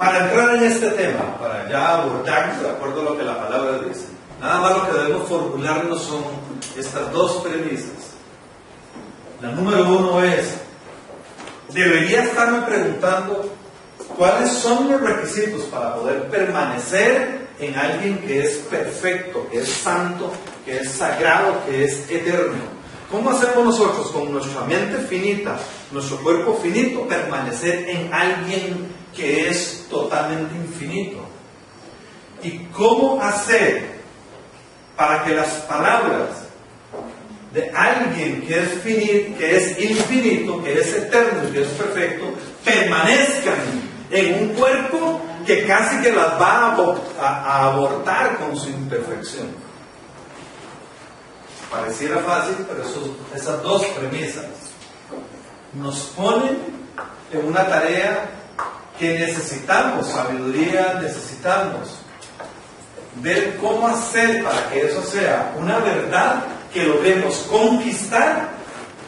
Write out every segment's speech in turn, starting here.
Para entrar en este tema, para ya abordarnos de acuerdo a lo que la palabra dice, nada más lo que debemos formularnos son estas dos premisas. La número uno es, debería estarme preguntando cuáles son los requisitos para poder permanecer en alguien que es perfecto, que es santo, que es sagrado, que es eterno. ¿Cómo hacemos nosotros con nuestra mente finita, nuestro cuerpo finito, permanecer en alguien que es totalmente infinito? ¿Y cómo hacer para que las palabras de alguien que es finito, que es infinito, que es eterno, que es perfecto, permanezcan en un cuerpo que casi que las va a abortar con su imperfección? Pareciera fácil, pero esas dos premisas nos ponen en una tarea que necesitamos, sabiduría, necesitamos ver cómo hacer para que eso sea una verdad que logremos conquistar,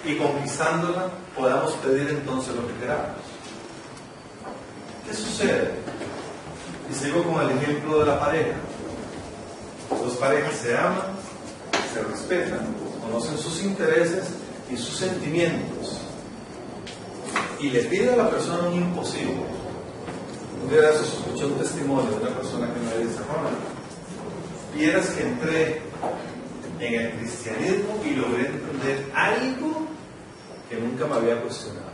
y conquistándola podamos pedir entonces lo que queramos. ¿Qué sucede? Y sigo con el ejemplo de la pareja. Dos parejas se aman, se respetan, conocen sus intereses y sus sentimientos, y le pide a la persona un imposible. Un día de esos escuché un testimonio de una persona que me dice: Ronald, vieras que entré en el cristianismo y logré entender algo que nunca me había cuestionado.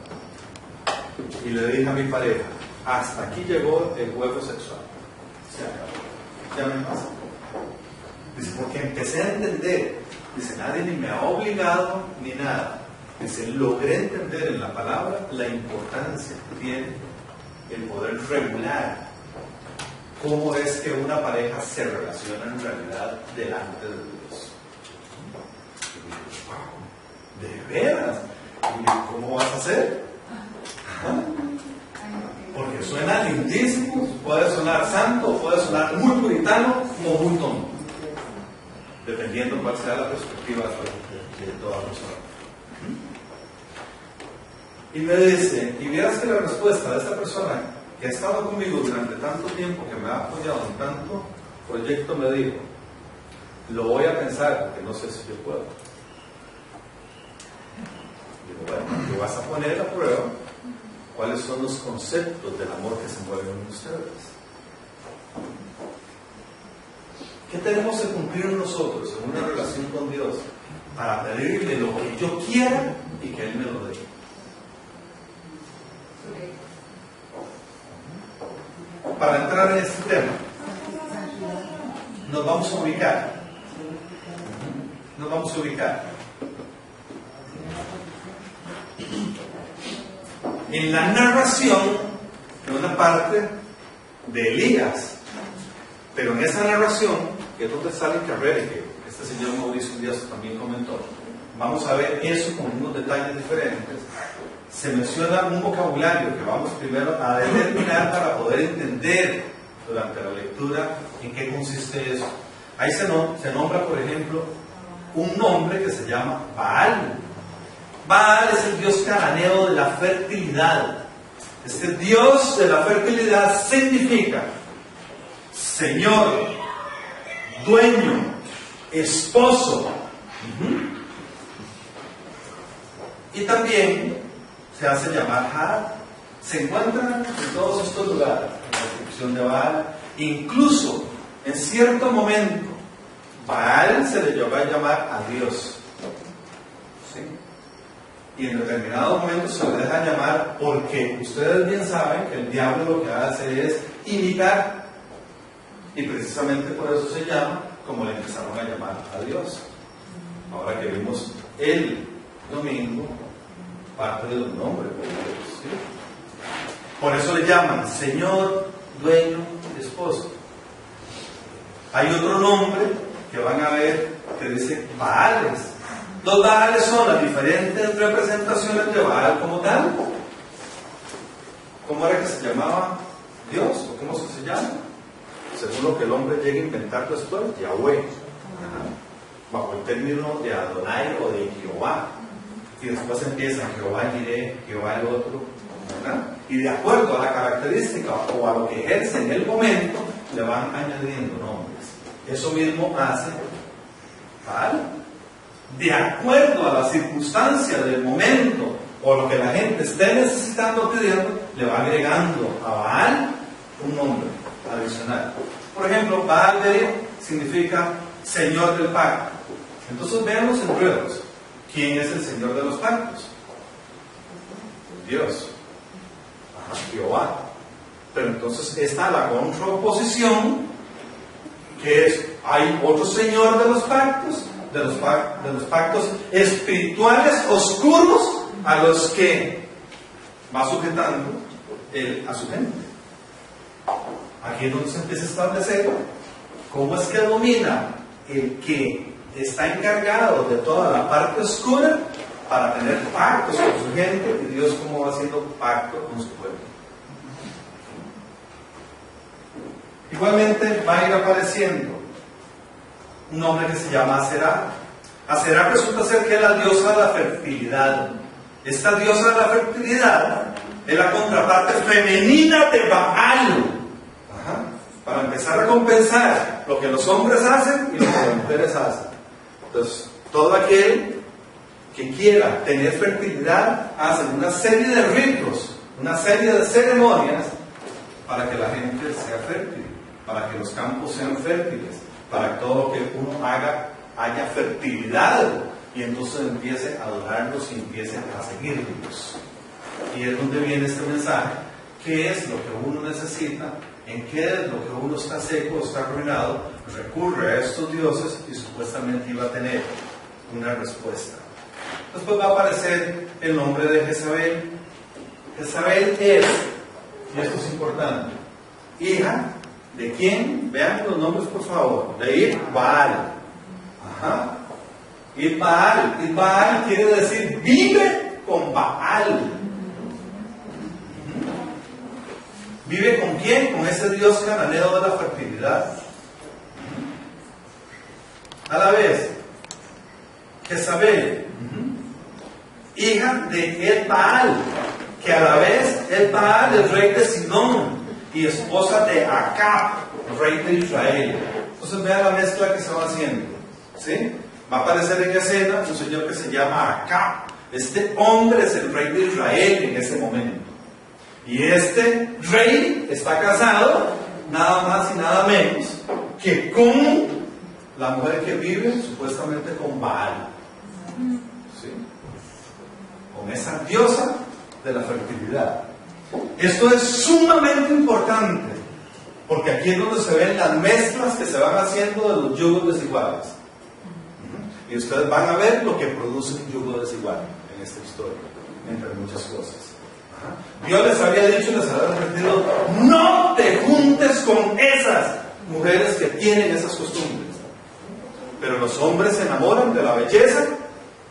Y le dije a mi pareja: hasta aquí llegó el juego sexual, se acabó, ya no hay más. Dice, porque empecé a entender, dice, nadie ni me ha obligado ni nada. Dice, logré entender en la palabra la importancia que tiene el poder regular cómo es que una pareja se relaciona en realidad delante de Dios. Y digo, wow, ¿de veras? Y digo, ¿cómo vas a hacer? Porque suena lindísimo, puede sonar santo, puede sonar muy puritano o muy tonto, dependiendo cuál sea la perspectiva de toda persona. Y me dice, y vieras que la respuesta de esta persona que ha estado conmigo durante tanto tiempo, que me ha apoyado en tanto proyecto, me dijo: lo voy a pensar porque no sé si yo puedo. Digo, bueno, tú vas a poner a prueba cuáles son los conceptos del amor que se mueven en ustedes. ¿Qué tenemos que cumplir nosotros en una relación con Dios para pedirle lo que yo quiera y que Él me lo dé? Para entrar en este tema, nos vamos a ubicar. En la narración de una parte de Elías. Pero en esa narración, que es donde sale en carrera, que este señor Mauricio Díaz también comentó, vamos a ver eso con unos detalles diferentes. Se menciona un vocabulario que vamos primero a determinar para poder entender durante la lectura en qué consiste eso. Ahí se nombra, por ejemplo, un nombre que se llama Baal. Baal es el dios cananeo de la fertilidad. Este dios de la fertilidad significa Señor, dueño, esposo. Y también se hace llamar Had. Se encuentran en todos estos lugares, en la descripción de Baal. Incluso, en cierto momento, Baal se le llegó a llamar a Dios. ¿Sí? Y en determinado momento se le deja llamar, porque ustedes bien saben que el diablo lo que hace es imitar. Y precisamente por eso se llama como le empezaron a llamar a Dios. Ahora que vimos el domingo, parte de un nombre, ¿sí? Por eso le llaman Señor, dueño, esposo. Hay otro nombre que van a ver que dice Baales. Los Baales son las diferentes representaciones de Baal como tal. ¿Cómo era que se llamaba Dios? ¿O cómo se llama? Según lo que el hombre llega a inventar después, Yahweh, bajo el término de Adonai o de Jehová. Y después empieza Jehová Jireh, Jehová el otro, ¿verdad? Y de acuerdo a la característica o a lo que ejerce en el momento, le van añadiendo nombres. Eso mismo hace Baal. De acuerdo a la circunstancia del momento o lo que la gente esté necesitando o pidiendo, le va agregando a Baal un nombre adicional. Por ejemplo, Baal significa Señor del pacto. Entonces vean los enredos. ¿Quién es el Señor de los pactos? Dios. Jehová. Pero entonces está la contraoposición, que es, hay otro Señor de los pactos, de los pactos espirituales oscuros a los que va sujetando él a su gente. Aquí es donde se empieza a establecer cómo es que domina el que está encargado de toda la parte oscura para tener pactos con su gente, y Dios cómo va haciendo pacto con su pueblo. Igualmente va a ir apareciendo un nombre que se llama Aserá. Aserá resulta ser que es la diosa de la fertilidad. Esta diosa de la fertilidad es la contraparte femenina de Baal. Para empezar a compensar lo que los hombres hacen y lo que las mujeres hacen. Entonces, todo aquel que quiera tener fertilidad hace una serie de ritos, una serie de ceremonias para que la gente sea fértil, para que los campos sean fértiles, para que todo lo que uno haga haya fertilidad, y entonces empiece a adorarlos y empiece a seguirlos. Y es donde viene este mensaje: ¿qué es lo que uno necesita? ¿En qué es lo que uno está seco o está arruinado? Recurre a estos dioses y supuestamente iba a tener una respuesta. Después va a aparecer el nombre de Jezabel. Jezabel es, y esto es importante, hija de quién. Vean los nombres por favor. De Id-Baal. Id-Baal. Id-Baal quiere decir vive con Baal. ¿Vive con quién? Con ese dios cananeo de la fertilidad. A la vez, Jezabel, hija de Ed-Baal, que a la vez Ed-Baal es rey de Sidón y esposa de Acab, rey de Israel. Entonces vean la mezcla que se va haciendo, ¿sí? Va a aparecer en escena un señor que se llama Acab. Este hombre es el rey de Israel en ese momento. Y este rey está casado nada más y nada menos que con la mujer que vive supuestamente con Baal, ¿sí? Con esa diosa de la fertilidad. Esto es sumamente importante, porque aquí es donde se ven las mezclas que se van haciendo de los yugos desiguales. Y ustedes van a ver lo que produce un yugo desigual en esta historia, entre muchas cosas. Dios les había dicho y les había advertido: no te juntes con esas mujeres que tienen esas costumbres. Pero los hombres se enamoran de la belleza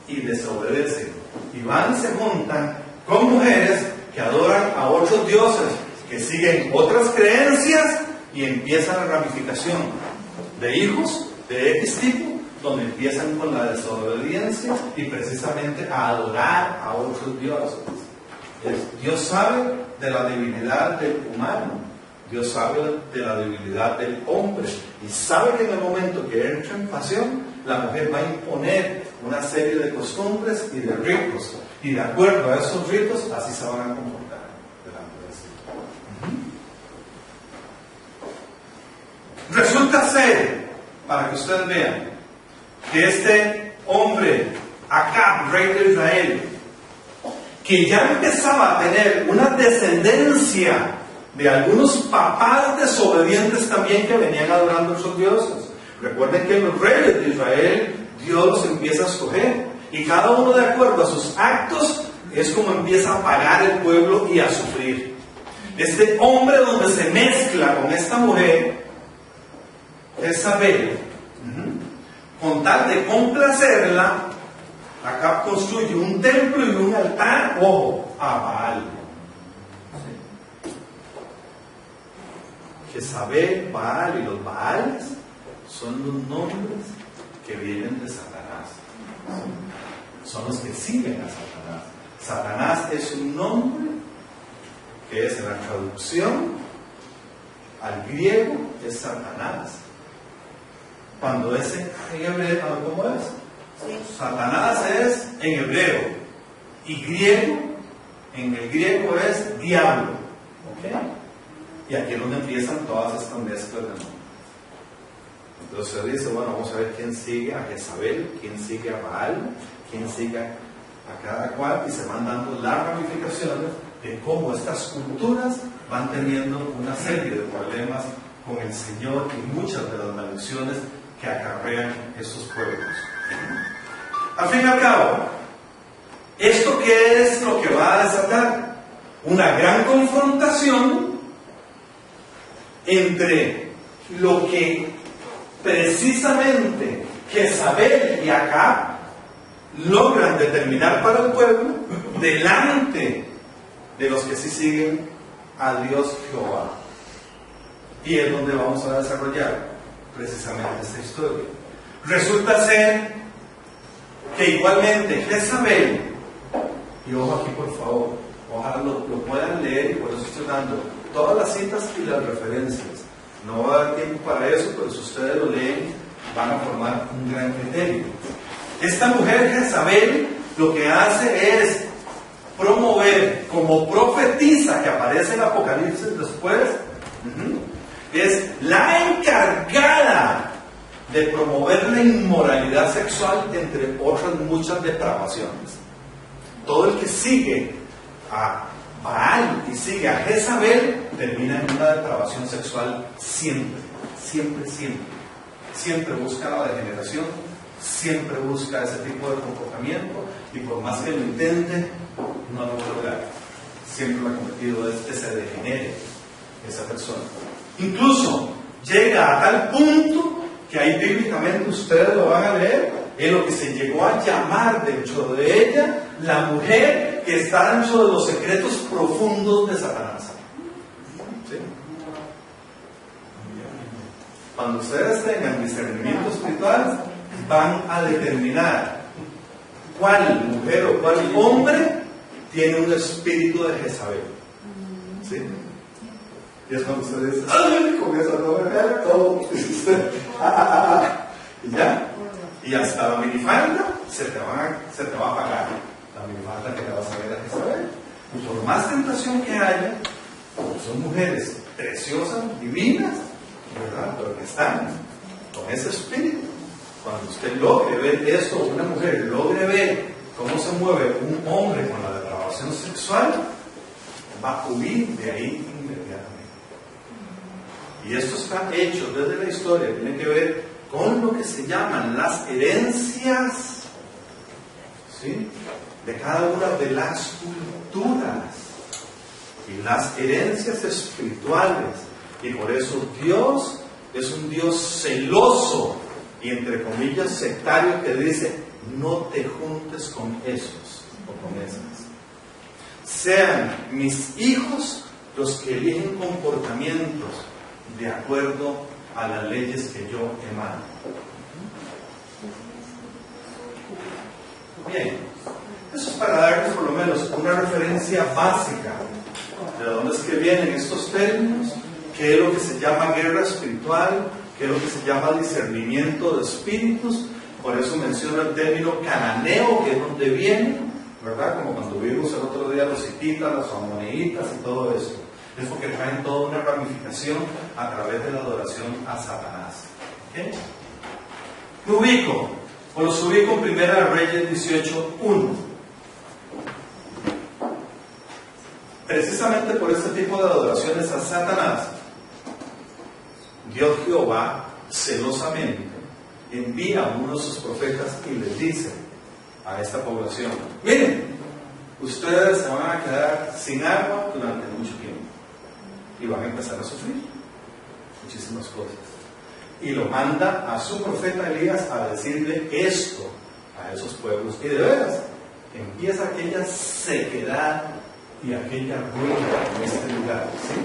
y desobedecen, y van y se juntan con mujeres que adoran a otros dioses, que siguen otras creencias, y empieza la ramificación de hijos de X tipo, donde empiezan con la desobediencia y precisamente a adorar a otros dioses. Dios sabe de la debilidad del humano, Dios sabe de la debilidad del hombre, y sabe que en el momento que entra en pasión, la mujer va a imponer una serie de costumbres y de ritos, y de acuerdo a esos ritos, así se van a comportar delante de sí. Resulta ser, para que ustedes vean, que este hombre, Acab, rey de Israel, que ya empezaba a tener una descendencia de algunos papás desobedientes también que venían adorando a esos dioses. Recuerden que los reyes de Israel, Dios los empieza a escoger, y cada uno de acuerdo a sus actos es como empieza a pagar el pueblo y a sufrir. Este hombre donde se mezcla con esta mujer, Jezabel, con tal de complacerla, Acab construye un templo y un altar, ojo, a Baal. Jezabel, Baal y los Baales son los nombres que vienen de Satanás. Son los que siguen a Satanás. Satanás es un nombre que es en la traducción al griego es Satanás. Cuando es en hebreo, ¿cómo es? Sí. Satanás es en hebreo y griego, en el griego es diablo. ¿Okay? Y aquí es donde empiezan todas estas mezclas de nombres. Entonces se dice, bueno, vamos a ver quién sigue a Jezabel, quién sigue a Baal, quién sigue a cada cual, y se van dando las ramificaciones de cómo estas culturas van teniendo una serie de problemas con el Señor y muchas de las maldiciones que acarrean estos pueblos. Al fin y al cabo, ¿esto qué es lo que va a desatar? Una gran confrontación entre lo que precisamente Jezabel y Acab logran determinar para el pueblo delante de los que sí siguen a Dios Jehová. Y es donde vamos a desarrollar precisamente esta historia. Resulta ser que igualmente Jezabel, y ojo aquí por favor, ojalá lo puedan leer, y por eso estoy dando todas las citas y las referencias. No va a dar tiempo para eso, pero si ustedes lo leen van a formar un gran criterio. Esta mujer Jezabel lo que hace es promover, como profetiza que aparece en Apocalipsis después, es la encargada de promover la inmoralidad sexual, entre otras muchas depravaciones. Todo el que sigue a Baal y sigue a Jezabel termina en una depravación sexual siempre, siempre, siempre. Siempre busca la degeneración, siempre busca ese tipo de comportamiento, y por más que lo intente, no lo va a lograr. Siempre lo ha cometido es que se degenere esa persona. Incluso llega a tal punto que ahí bíblicamente ustedes lo van a leer, en lo que se llegó a llamar dentro de ella la mujer que está dentro de los secretos profundos de Satanás. ¿Sí? Cuando ustedes tengan discernimiento espiritual, van a determinar cuál mujer o cuál hombre tiene un espíritu de Jezabel. ¿Sí? Y es cuando ustedes dicen, ¡ay! Con esa no me vea todo. Y ya. Y hasta la minifalda se te va a apagar. La minifalda que te vas a ver a Jezabel. Y por más tentación que haya, son mujeres preciosas, divinas, ¿verdad? Pero que están con ese espíritu. Cuando usted logre ver esto, una mujer logre ver cómo se mueve un hombre con la depravación sexual, va a huir de ahí inmediatamente. Y esto está hecho desde la historia, tiene que ver con lo que se llaman las herencias, ¿sí?, de cada una de las culturas y las herencias espirituales. Y por eso Dios es un Dios celoso y entre comillas sectario, que dice: no te juntes con esos o con esas. Sean mis hijos los que eligen comportamientos de acuerdo a las leyes que yo emano. Bien, eso es para darles por lo menos una referencia básica de dónde es que vienen estos términos, qué es lo que se llama guerra espiritual, qué es lo que se llama discernimiento de espíritus. Por eso menciono el término cananeo, que es donde viene, ¿verdad? Como cuando vimos el otro día los hititas, los amoneitas y todo eso. Es porque traen toda una ramificación a través de la adoración a Satanás. ¿Okay? Me ubico, o los ubico en Primera de Reyes 18:1. Precisamente por este tipo de adoraciones a Satanás, Dios Jehová celosamente envía a uno de sus profetas y les dice a esta población: miren, ustedes se van a quedar sin agua durante mucho tiempo y van a empezar a sufrir muchísimas cosas. Y lo manda a su profeta Elías a decirle esto a esos pueblos. Y de veras empieza aquella sequedad y aquella ruina en este lugar, ¿sí?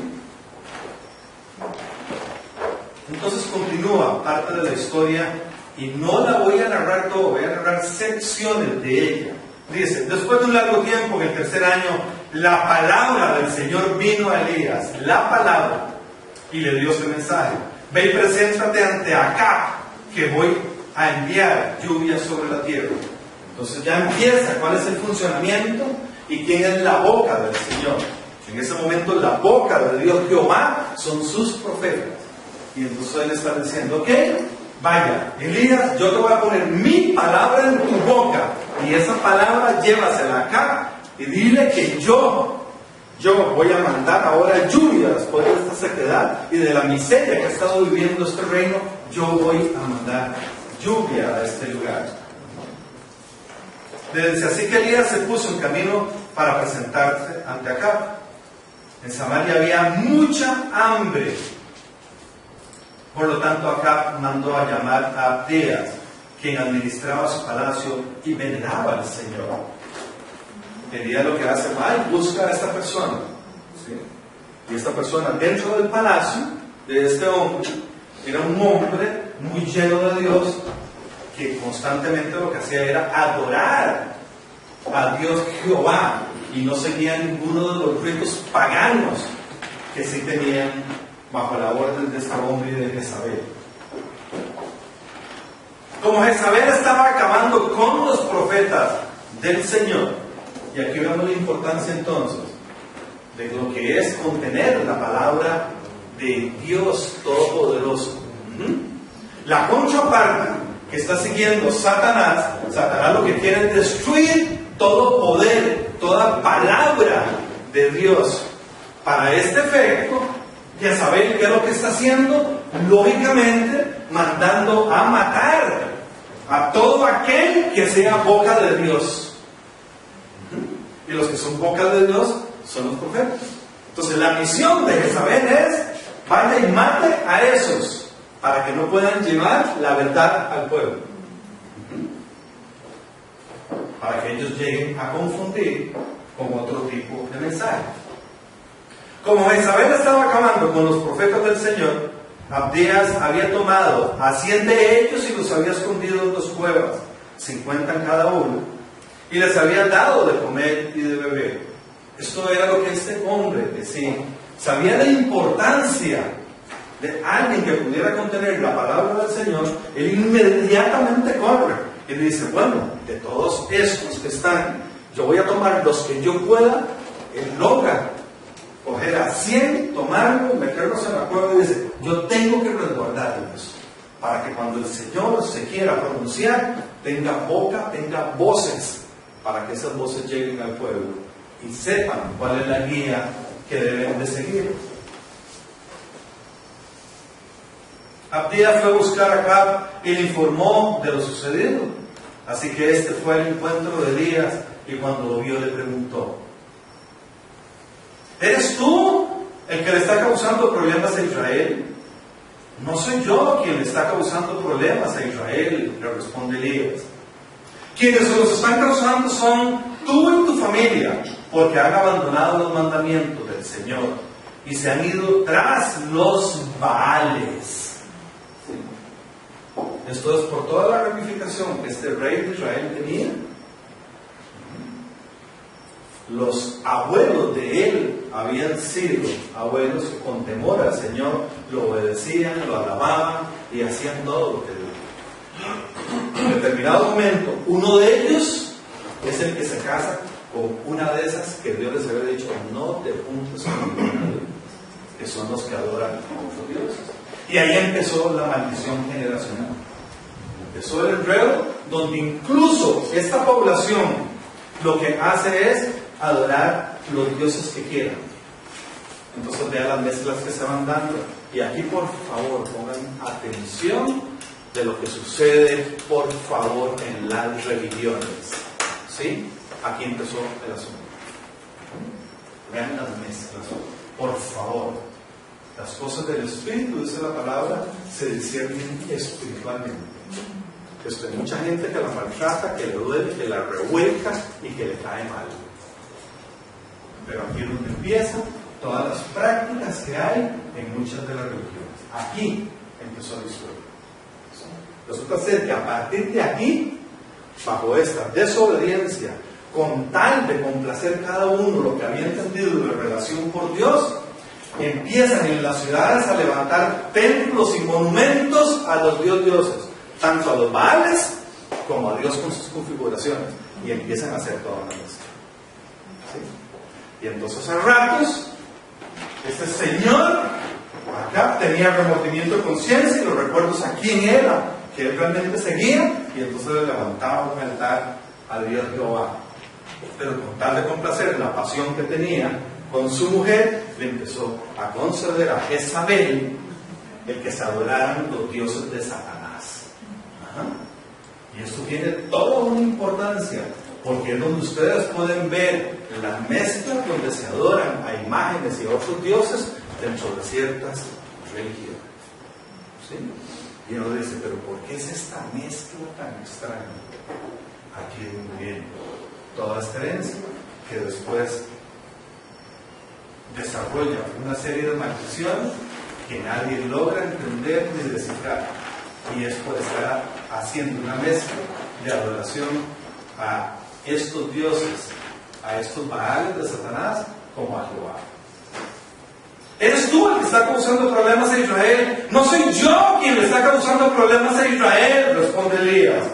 Entonces continúa parte de la historia, y no la voy a narrar todo, voy a narrar secciones de ella. Dice: después de un largo tiempo, en el tercer año La palabra del Señor vino a Elías, la palabra, y le dio ese mensaje. Ve y preséntate ante Acab, que voy a enviar lluvia sobre la tierra. Entonces ya empieza cuál es el funcionamiento y quién es la boca del Señor. En ese momento la boca de Dios Jehová son sus profetas. Y entonces él está diciendo, ok, vaya, Elías, yo te voy a poner mi palabra en tu boca. Y esa palabra llévasela acá y dile que yo voy a mandar ahora lluvia después de esta sequedad y de la miseria que ha estado viviendo este reino. Yo voy a mandar lluvia a este lugar. Dice, así que Elías se puso en camino para presentarse ante Acab. En Samaria había mucha hambre. Por lo tanto, Acab mandó a llamar a Abdías, quien administraba su palacio y veneraba al Señor. Elías lo que hace, va y busca a esta persona. ¿Sí? Y esta persona, dentro del palacio de este hombre, era un hombre muy lleno de Dios, que constantemente lo que hacía era adorar a Dios Jehová y no seguía ninguno de los ritos paganos que sí tenían bajo la orden de este hombre y de Jezabel. Como Jezabel estaba acabando con los profetas del Señor, y aquí vemos la importancia entonces de lo que es contener la palabra de Dios Todopoderoso. La contraparte que está siguiendo Satanás lo que quiere es destruir todo poder, toda palabra de Dios. Para este efecto, Jezabel, ¿qué es lo que está haciendo? Lógicamente, mandando a matar a todo aquel que sea boca de Dios. Y los que son boca de Dios son los profetas. Entonces, la misión de Jezabel es: vaya y mate a esos, para que no puedan llevar la verdad al pueblo, para que ellos lleguen a confundir con otro tipo de mensaje. Como Jezabel estaba acabando con los profetas del Señor, Abdías había tomado a 100 de ellos y los había escondido en 2 cuevas, 50 en cada uno, y les había dado de comer y de beber. Esto era lo que este hombre decía. Sabía la importancia de alguien que pudiera contener la palabra del Señor. Él inmediatamente corre y dice, bueno, de todos estos que están, yo voy a tomar los que yo pueda. Él logra coger a 100, tomarlos, meterlos en la cueva y dice, yo tengo que resguardarlos para que cuando el Señor se quiera pronunciar, tenga boca, tenga voces, para que esas voces lleguen al pueblo y sepan cuál es la guía que deben de seguir. Abdías fue a buscar a Acab y le informó de lo sucedido. Así que este fue el encuentro de Elías, y cuando lo vio le preguntó, ¿eres tú el que le está causando problemas a Israel? No soy yo quien le está causando problemas a Israel, le responde Elías. Quienes se los están causando son tú y tu familia, porque han abandonado los mandamientos del Señor y se han ido tras los Baales. Esto es por toda la ramificación que este rey de Israel tenía. Los abuelos de él habían sido abuelos que con temor al Señor lo obedecían, lo alababan y hacían todo lo que Dios. En determinado momento, uno de ellos es el que se casa con una de esas que Dios les había dicho, no te juntes con ninguna de ellas, que son los que adoran a otros dioses. Y ahí empezó la maldición generacional. Empezó el enredo, donde incluso esta población lo que hace es adorar los dioses que quieran. Entonces vean las mezclas que se van dando. Y aquí, por favor, pongan atención de lo que sucede, por favor, en las religiones. ¿Sí? Aquí empezó el asunto. Vean las mezclas, por favor. Las cosas del Espíritu, dice la palabra, se disciernen espiritualmente. Hay mucha gente que la maltrata, que le duele, que la revuelca y que le cae mal. Pero aquí es donde empiezan todas las prácticas que hay en muchas de las religiones. Aquí empezó la historia. Resulta ser que a partir de aquí, bajo esta desobediencia, con tal de complacer cada uno lo que había entendido de la relación por Dios, empiezan en las ciudades a levantar templos y monumentos a los dioses, tanto a los Baales como a Dios con sus configuraciones, y empiezan a hacer toda una mezcla. ¿Sí? Y entonces a ratos, este señor acá tenía remordimiento de conciencia y los recuerdos a quién era, que él realmente seguía, y entonces le levantaba un altar al Dios Jehová. Pero con tal de complacer la pasión que tenía con su mujer, le empezó a conceder a Jezabel el que se adoraran los dioses de Satanás. Ajá. Y esto tiene toda una importancia, porque es donde ustedes pueden ver la mezcla donde se adoran a imágenes y a otros dioses dentro de ciertas religiones. ¿Sí? Y uno dice, pero ¿por qué es esta mezcla tan extraña? Aquí viene toda esta herencia que después desarrolla una serie de maldiciones que nadie logra entender ni descifrar, y es por estar haciendo una mezcla de adoración a estos dioses, a estos Baales de Satanás, como a Jehová. ¿Eres tú el que está causando problemas a Israel? No soy yo quien le está causando problemas a Israel, responde Elías.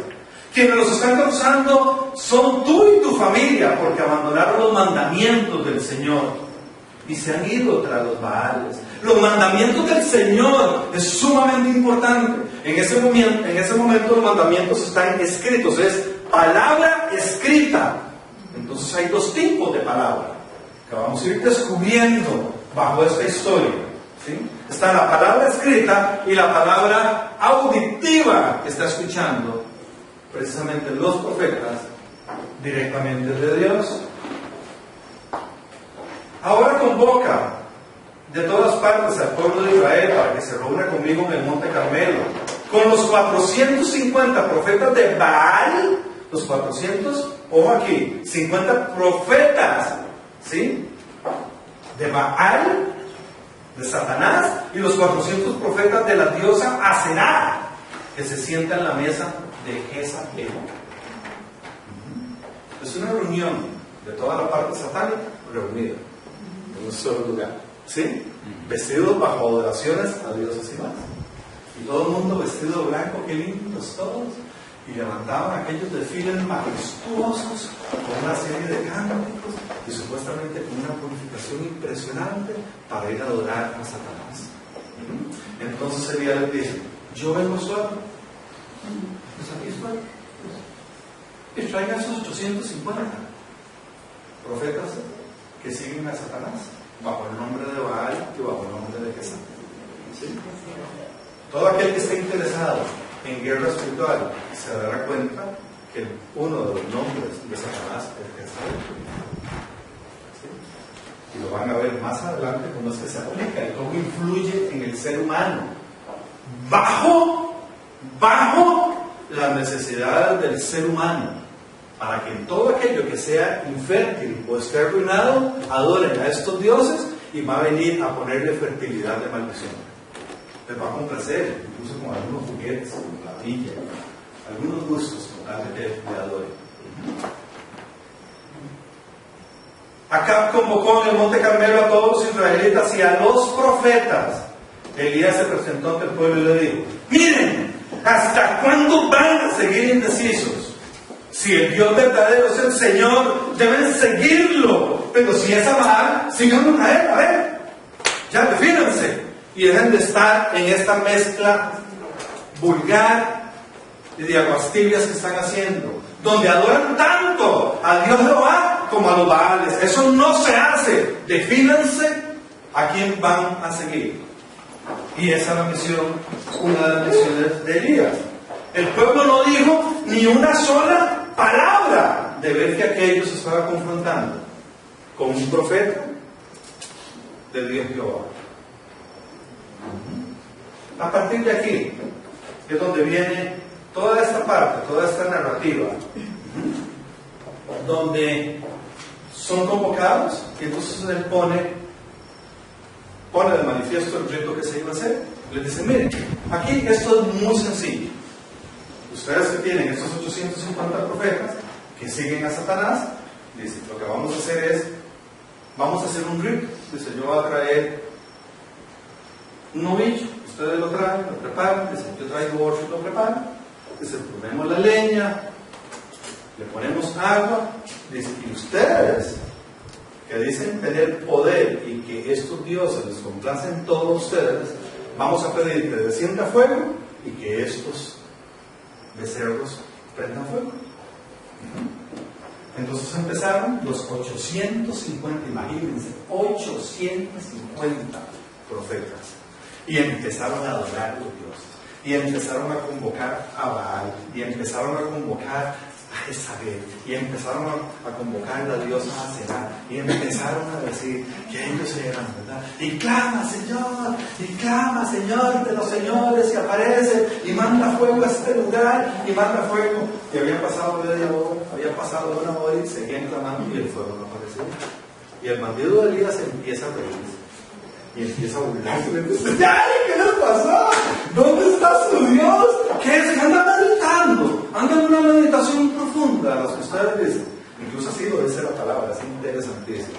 Quienes los están causando son tú y tu familia, porque abandonaron los mandamientos del Señor y se han ido tras los Baales. Los mandamientos del Señor es sumamente importante. En ese momento los mandamientos están escritos, es palabra escrita. Entonces hay dos tipos de palabra que vamos a ir descubriendo bajo esta historia. ¿Sí? Está la palabra escrita y la palabra auditiva que está escuchando precisamente los profetas directamente de Dios. Ahora convoca de todas partes al pueblo de Israel para que se reúna conmigo en el Monte Carmelo, con los 450 profetas de Baal, los 400, ojo aquí, 50 profetas, ¿sí?, de Baal, de Satanás, y los 400 profetas de la diosa Aserá, que se sientan en la mesa de Jezabel. Es una reunión de toda la parte satánica reunida en un solo lugar, ¿sí? Vestidos bajo adoraciones a dioses y más. Y todo el mundo vestido de blanco, qué lindos todos. Y levantaban aquellos desfiles majestuosos con una serie de cánticos y supuestamente con una purificación impresionante para ir a adorar a Satanás. Entonces Elías les dice: yo vengo solo. Pues aquí estoy. Y traigan esos 850 profetas que siguen a Satanás bajo el nombre de Baal y bajo el nombre de Jezabel. ¿Sí? Todo aquel que esté interesado en guerra espiritual se dará cuenta que uno de los nombres de Satanás es Jezabel. ¿Sí? Y lo van a ver más adelante cómo es que se aplica y cómo influye en el ser humano bajo las necesidades del ser humano, para que en todo aquello que sea infértil o esté arruinado adoren a estos dioses, y va a venir a ponerle fertilidad de maldición. Les va a complacer, incluso con algunos juguetes, con la villa, algunos gustos con tal de que le adoren. Acab convocó en el Monte Carmelo a todos los israelitas y a los profetas. Elías se presentó ante el pueblo y le dijo: miren, ¿hasta cuándo van a seguir indecisos? Si el Dios verdadero es el Señor, deben seguirlo. Pero si es a Baal, síganlo a él. A ver, ya defínanse y dejen de estar en esta mezcla vulgar y de aguastibias que están haciendo, donde adoran tanto al Dios Jehová como a los Baales. Eso no se hace. Defínanse a quién van a seguir. Y esa es la misión, una de las misiones de Elías. El pueblo no dijo ni una sola palabra de ver que aquello se estaba confrontando con un profeta del Dios Jehová. A partir de aquí es donde viene toda esta parte, toda esta narrativa, donde son convocados y entonces él pone de manifiesto el rito que se iba a hacer. Les dice: miren, aquí esto es muy sencillo. Ustedes que tienen estos 850 profetas que siguen a Satanás, dice, lo que vamos a hacer es, vamos a hacer un rito. Dice, yo voy a traer un novillo, ustedes lo traen, lo preparan. Dice, yo traigo otro y lo preparo. Dice, ponemos la leña, le ponemos agua. Dice, y ustedes, que dicen tener poder y que estos dioses les complacen todos ustedes, vamos a pedir que descienda fuego y que estos becerros prendan fuego. Entonces empezaron los 850, imagínense, 850 profetas, y empezaron a adorar a los dioses, y empezaron a convocar a Baal, y empezaron a convocar a Jezabel, y empezaron a convocar a la diosa Aserá, y empezaron a decir que ellos eran, ¿verdad? Y clama Señor de los señores, y aparece y manda fuego a este lugar, y manda fuego. Y había pasado media hora, había pasado una hora, y seguían clamando y el fuego no aparecía. Y el bandido de Elías empieza a reírse y empieza a burlarse. Le dice, ¡ay, qué les pasó! ¿Dónde está su Dios? ¿Qué es? Que anda meditando, anda en una meditación profunda, los que ustedes dicen. Incluso así lo dice la palabra, es interesantísimo,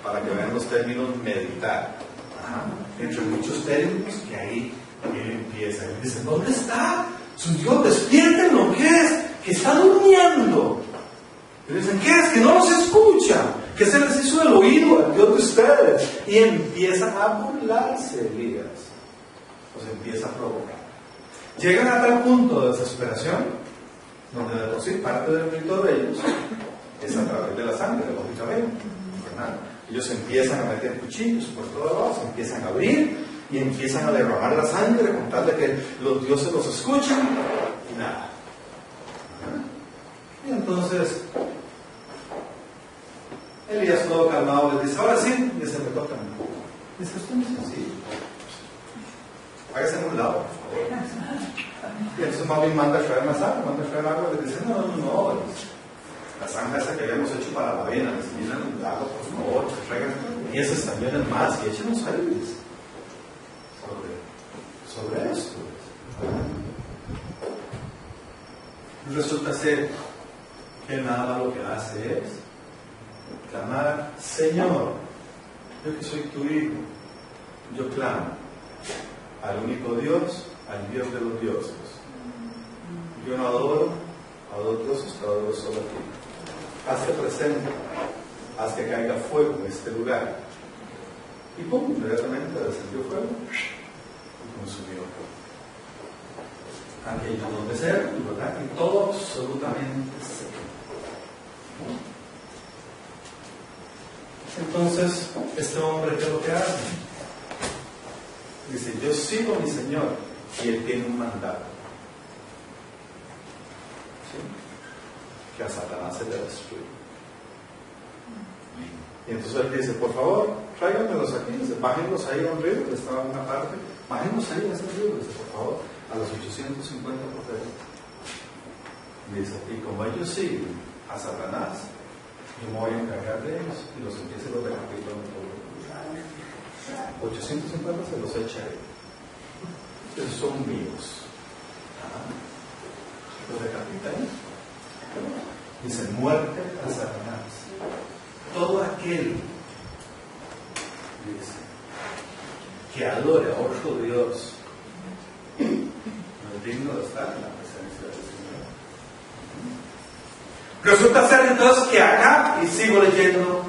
para que vean los términos meditar. Entre muchos términos que ahí él empieza. Él dice, ¿dónde está su Dios? Despiértenlo, ¿qué es? Que está durmiendo. Y dicen, ¿qué es? Que no los escucha, que se les hizo el oído al Dios de ustedes. Y empiezan a burlarse Elías, los empieza a provocar. Llegan a tal punto de desesperación, donde de por sí parte del rito de ellos es a través de la sangre, lógicamente, ¿verdad? Ellos empiezan a meter cuchillos por todos lados, se empiezan a abrir y empiezan a derramar la sangre con tal de que los dioses los escuchen, y nada. Y entonces Elías, todo calmado, les dice, ahora sí, dice, me toca a mí. Dice, esto no es sencillo. Hágase en un lado, por favor. Y entonces más bien manda a traer más agua, manda a traer agua, y le dice, no, la sangre esa que habíamos hecho para la avena, les llenan el agua, por favor, que traigan 10 estamiones más y échenos ahí, sobre esto. Resulta ser que nada lo que hace es clamar, Señor, yo que soy tu hijo, yo clamo al único Dios, al Dios de los dioses. Yo no adoro a dos dioses, te adoro solo a ti. Hazte presente, haz que caiga fuego en este lugar. Y pum, inmediatamente descendió fuego y consumió aquellos dos becerros, ¿verdad? Y todo absolutamente seco. Entonces, este hombre, ¿qué es lo que hace? Dice, yo sigo a mi Señor y Él tiene un mandato. ¿Sí? Que a Satanás se le destruye. Y entonces Él dice, por favor, tráiganmelos aquí, dice, bájenlos ahí a un río, que estaba en una parte, bájenlos ahí a ese río, dice, por favor, a los 850 profetas. Dice, y como ellos siguen a Satanás, yo me voy a encargar de ellos y los empiece los decapito en todo. 850 se los echaré. Esos son míos. Los decapitan. Dice, muerte a Satanás. Todo aquel, dice, que adore a otro Dios no es digno de estar en la presencia del Señor. Resulta ser entonces que Acab, y sigo leyendo,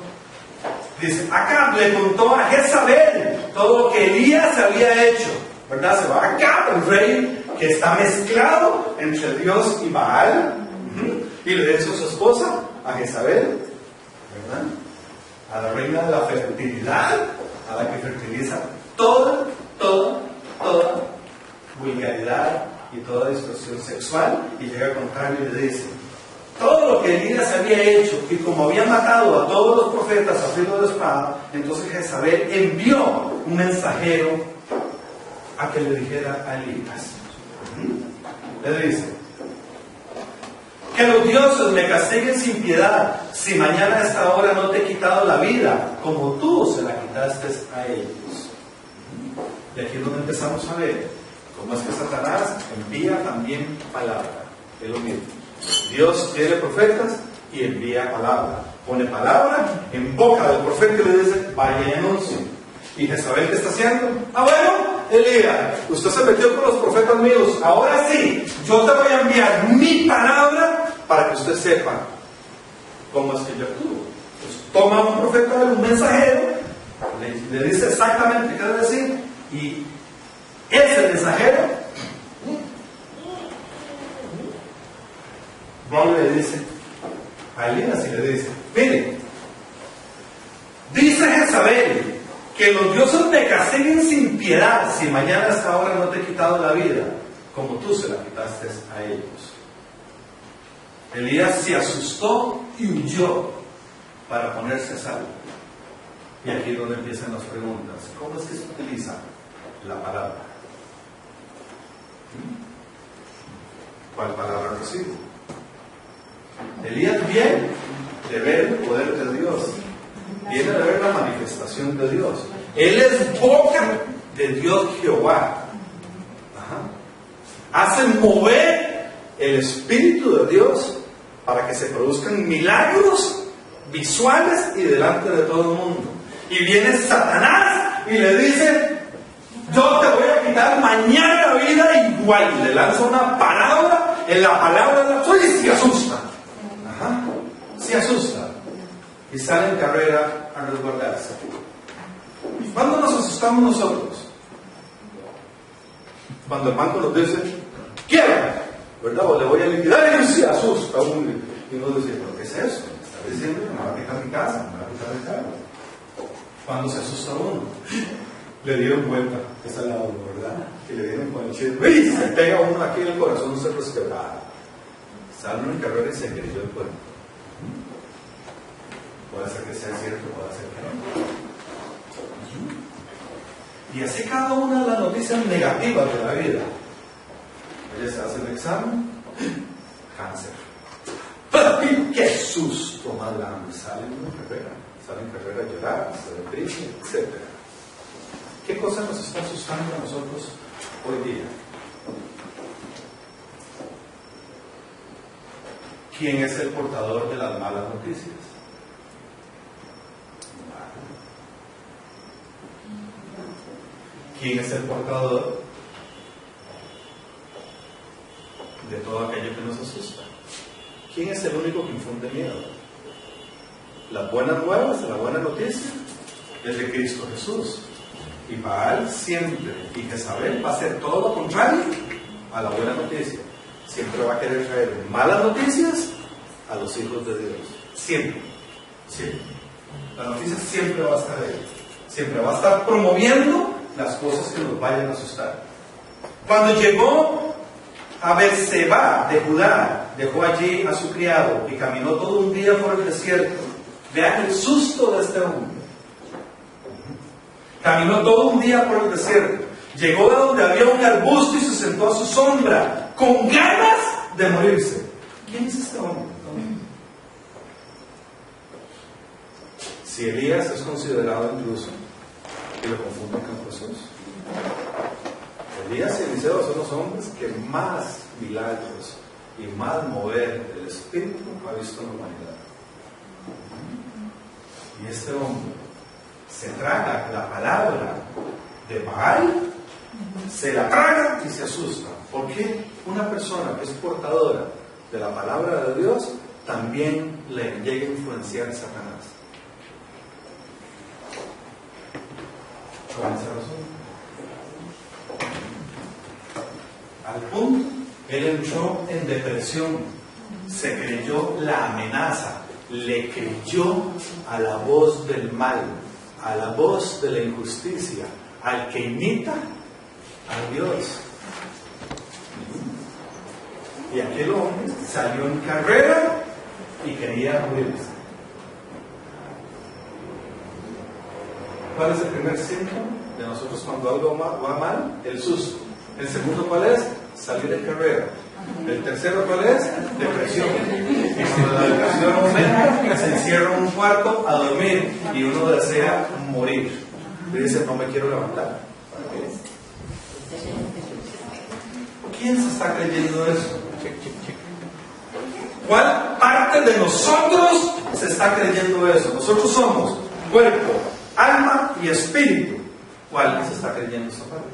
dice, Acab le contó a Jezabel todo lo que Elías había hecho, ¿verdad? Se va Acab, el rey que está mezclado entre Dios y Baal, y le dice a su esposa, a Jezabel, ¿verdad? A la reina de la fertilidad, a la que fertiliza toda vulgaridad y toda distorsión sexual, y llega a contarle y le dice, todo lo que Elías había hecho, y como había matado a todos los profetas a filo de espada, entonces Jezabel envió un mensajero a que le dijera a Elías. Le dice, que los dioses me castiguen sin piedad, si mañana a esta hora no te he quitado la vida, como tú se la quitaste a ellos. Y aquí es donde empezamos a ver cómo es que Satanás envía también palabra. Es lo mismo. Dios quiere profetas y envía palabra. Pone palabra en boca del profeta y le dice, vaya y anuncie. ¿Y Jezabel qué está haciendo? Ah, bueno, Elías, usted se metió con los profetas míos. Ahora sí, yo te voy a enviar mi palabra para que usted sepa cómo es que yo actúo. Pues toma un profeta, un mensajero, le dice exactamente qué debe decir, y ese mensajero le dice a Elías y le dice, mire, dice Jezabel que los dioses me castiguen sin piedad si mañana a esta hora no te he quitado la vida como tú se la quitaste a ellos. Elías se asustó y huyó para ponerse a salvo. Y aquí es donde empiezan las preguntas. ¿Cómo es que se utiliza la palabra? ¿Cuál palabra recibo? Elías viene de ver el poder de Dios, viene de ver la manifestación de Dios. Él es boca de Dios Jehová. Hace mover el Espíritu de Dios para que se produzcan milagros visuales y delante de todo el mundo. Y viene Satanás y le dice, yo te voy a quitar mañana la vida igual. Le lanza una palabra, en la palabra de la fe y se asusta. Se asusta y sale en carrera a resguardarse. ¿Cuándo nos asustamos nosotros? Cuando el banco nos dice, quiera, ¿verdad? O le voy a liquidar y se asusta uno. Y uno dice, ¿pero qué es eso? Me está diciendo que me va a quitar mi casa, me va a quitar el carro. Cuando se asusta uno, le dieron vuelta, es al lado, ¿verdad? Que le dieron con el chisme y se pega uno aquí en el corazón, se resquebrada. Sale uno en carrera y se creyó el cuento. Puede ser que sea cierto, puede ser que no. Y así cada una de las noticias negativas de la vida. Ella se hace el examen, cáncer. ¡Qué susto más grande! Sale en carrera a llorar, se deprime, etc. ¿Qué cosas nos está asustando a nosotros hoy día? ¿Quién es el portador de las malas noticias? ¿Quién es el portador de todo aquello que nos asusta? ¿Quién es el único que infunde miedo? Las buenas nuevas, la buena noticia es de Cristo Jesús. Y Baal siempre, y Jezabel va a hacer todo lo contrario a la buena noticia. Siempre va a querer traer malas noticias a los hijos de Dios. Siempre. Siempre. La noticia siempre va a estar ahí. Siempre va a estar promoviendo las cosas que nos vayan a asustar. Cuando llegó a Berseba de Judá, dejó allí a su criado y caminó todo un día por el desierto. Vean el susto de este hombre. Caminó todo un día por el desierto. Llegó a donde había un arbusto y se sentó a su sombra, con ganas de morirse. ¿Quién es este hombre? Si Elías es considerado incluso, y lo confunden con Jesús. Elías y Eliseo son los hombres que más milagros y más mover del Espíritu ha visto en la humanidad. Y este hombre se traga la palabra de Baal, se la traga y se asusta. ¿Por qué una persona que es portadora de la palabra de Dios también le llega a influenciar a Satanás? ¿Cuál es la razón? Al punto, él entró en depresión, se creyó la amenaza, le creyó a la voz del mal, a la voz de la injusticia, al que imita a Dios. Y aquel hombre salió en carrera y quería morirse. ¿Cuál es el primer síntoma de nosotros cuando algo va mal? El susto. El segundo, ¿cuál es? Salir en carrera. El tercero, ¿cuál es? Depresión. Y cuando la depresión aumenta, se encierra en un cuarto a dormir y uno desea morir. Y dice, no me quiero levantar. ¿Quién se está creyendo eso? ¿Cuál parte de nosotros se está creyendo eso? Nosotros somos cuerpo, alma y espíritu. ¿Cuál se está creyendo esa parte?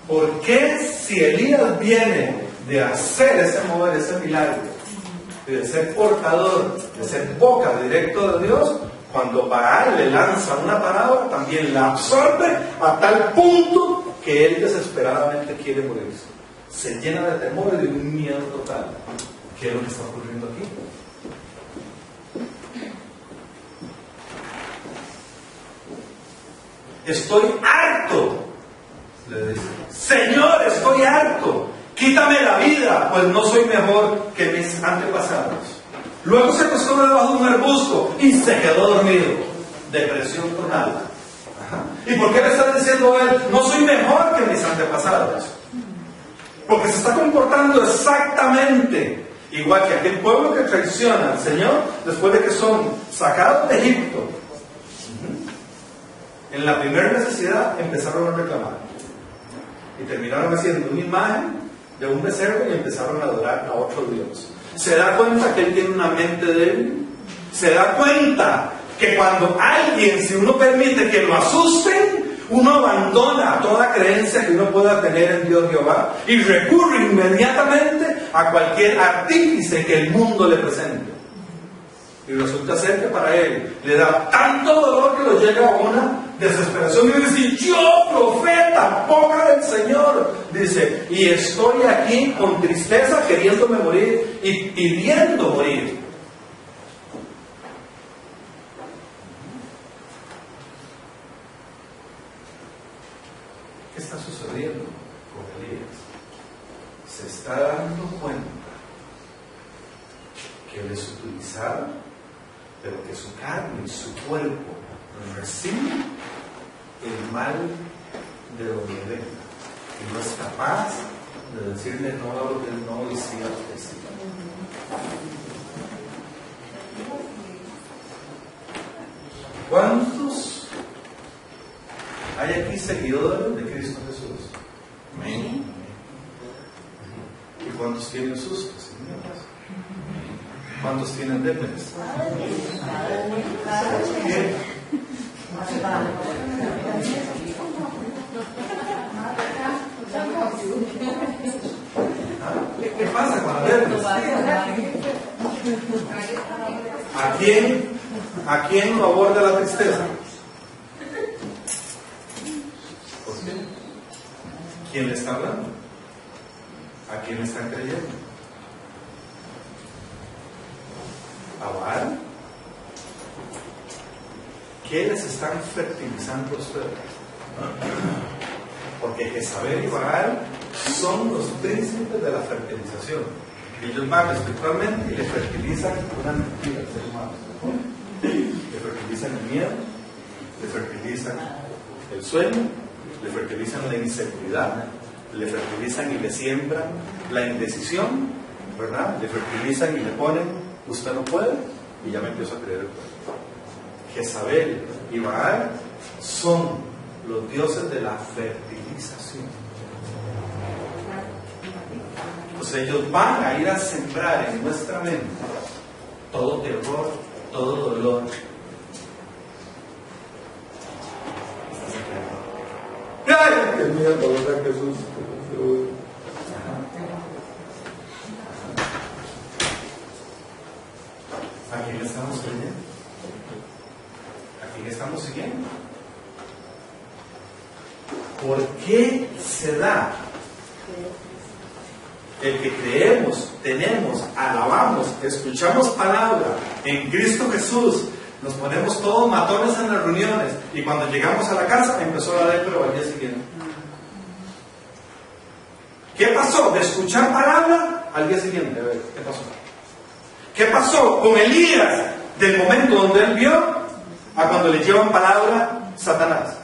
¿Por qué si Elías viene de hacer ese mover, ese milagro, de ser portador, de ser boca directo de Dios, cuando Baal le lanza una palabra, también la absorbe a tal punto que él desesperadamente quiere morirse? Se llena de temor y de un miedo total. ¿Qué es lo que está ocurriendo aquí? Estoy harto, le dice. Señor, estoy harto. Quítame la vida, pues no soy mejor que mis antepasados. Luego se acostó debajo de un arbusto y se quedó dormido. Depresión total. Ajá. ¿Y por qué le está diciendo a él, no soy mejor que mis antepasados? Porque se está comportando exactamente igual que aquel pueblo que traiciona al Señor después de que son sacados de Egipto. En la primera necesidad empezaron a reclamar y terminaron haciendo una imagen de un becerro y empezaron a adorar a otro Dios. ¿Se da cuenta que él tiene una mente débil? ¿Se da cuenta que cuando alguien, si uno permite que lo asusten, uno abandona toda creencia que uno pueda tener en Dios Jehová y recurre inmediatamente a cualquier artífice que el mundo le presente? Y resulta ser que para él le da tanto dolor que lo llega a una desesperación y dice, yo, profeta, boca del Señor, dice, y estoy aquí con tristeza queriéndome morir y pidiendo morir. ¿Qué está sucediendo con Elías? Se está dando cuenta que él es utilizado, pero que su carne y su cuerpo reciben el mal de donde venga, y no es capaz de decirle no a lo que no y sí a lo que sí. ¿Cuántos hay aquí seguidores de Cristo Jesús? Amén. ¿Y cuántos tienen sustos y miedos? ¿Cuántos tienen débiles? ¿Por qué? ¿Qué pasa con la débiles? ¿A quién lo aborda la tristeza? ¿Por qué? ¿Quién le está hablando? ¿A quién le están creyendo? ¿A Baal? ¿Qué les están fertilizando a ustedes? Porque Jezabel y Baal son los príncipes de la fertilización. Ellos van espiritualmente y le fertilizan una mentira al ser humano. Le fertilizan el miedo, le fertilizan el sueño, le fertilizan la inseguridad, le fertilizan y le siembran la indecisión, ¿verdad? Le fertilizan y le ponen, usted no puede, y ya me empiezo a creer el cuento. Jezabel y Baal son los dioses de la fertilización. Pues ellos van a ir a sembrar en nuestra mente todo terror, todo dolor. ¡Ay! ¡Qué miedo, ¿verdad, Jesús! ¿A quién estamos creyendo? ¿A quién estamos siguiendo? ¿Por qué se da el que creemos, tenemos, alabamos, escuchamos palabra en Cristo Jesús, nos ponemos todos matones en las reuniones y cuando llegamos a la casa empezó la lepra al día siguiente? ¿Qué pasó? De escuchar palabra al día siguiente. A ver, ¿qué pasó? ¿Qué pasó con Elías del momento donde él vio a cuando le llevan palabra Satanás?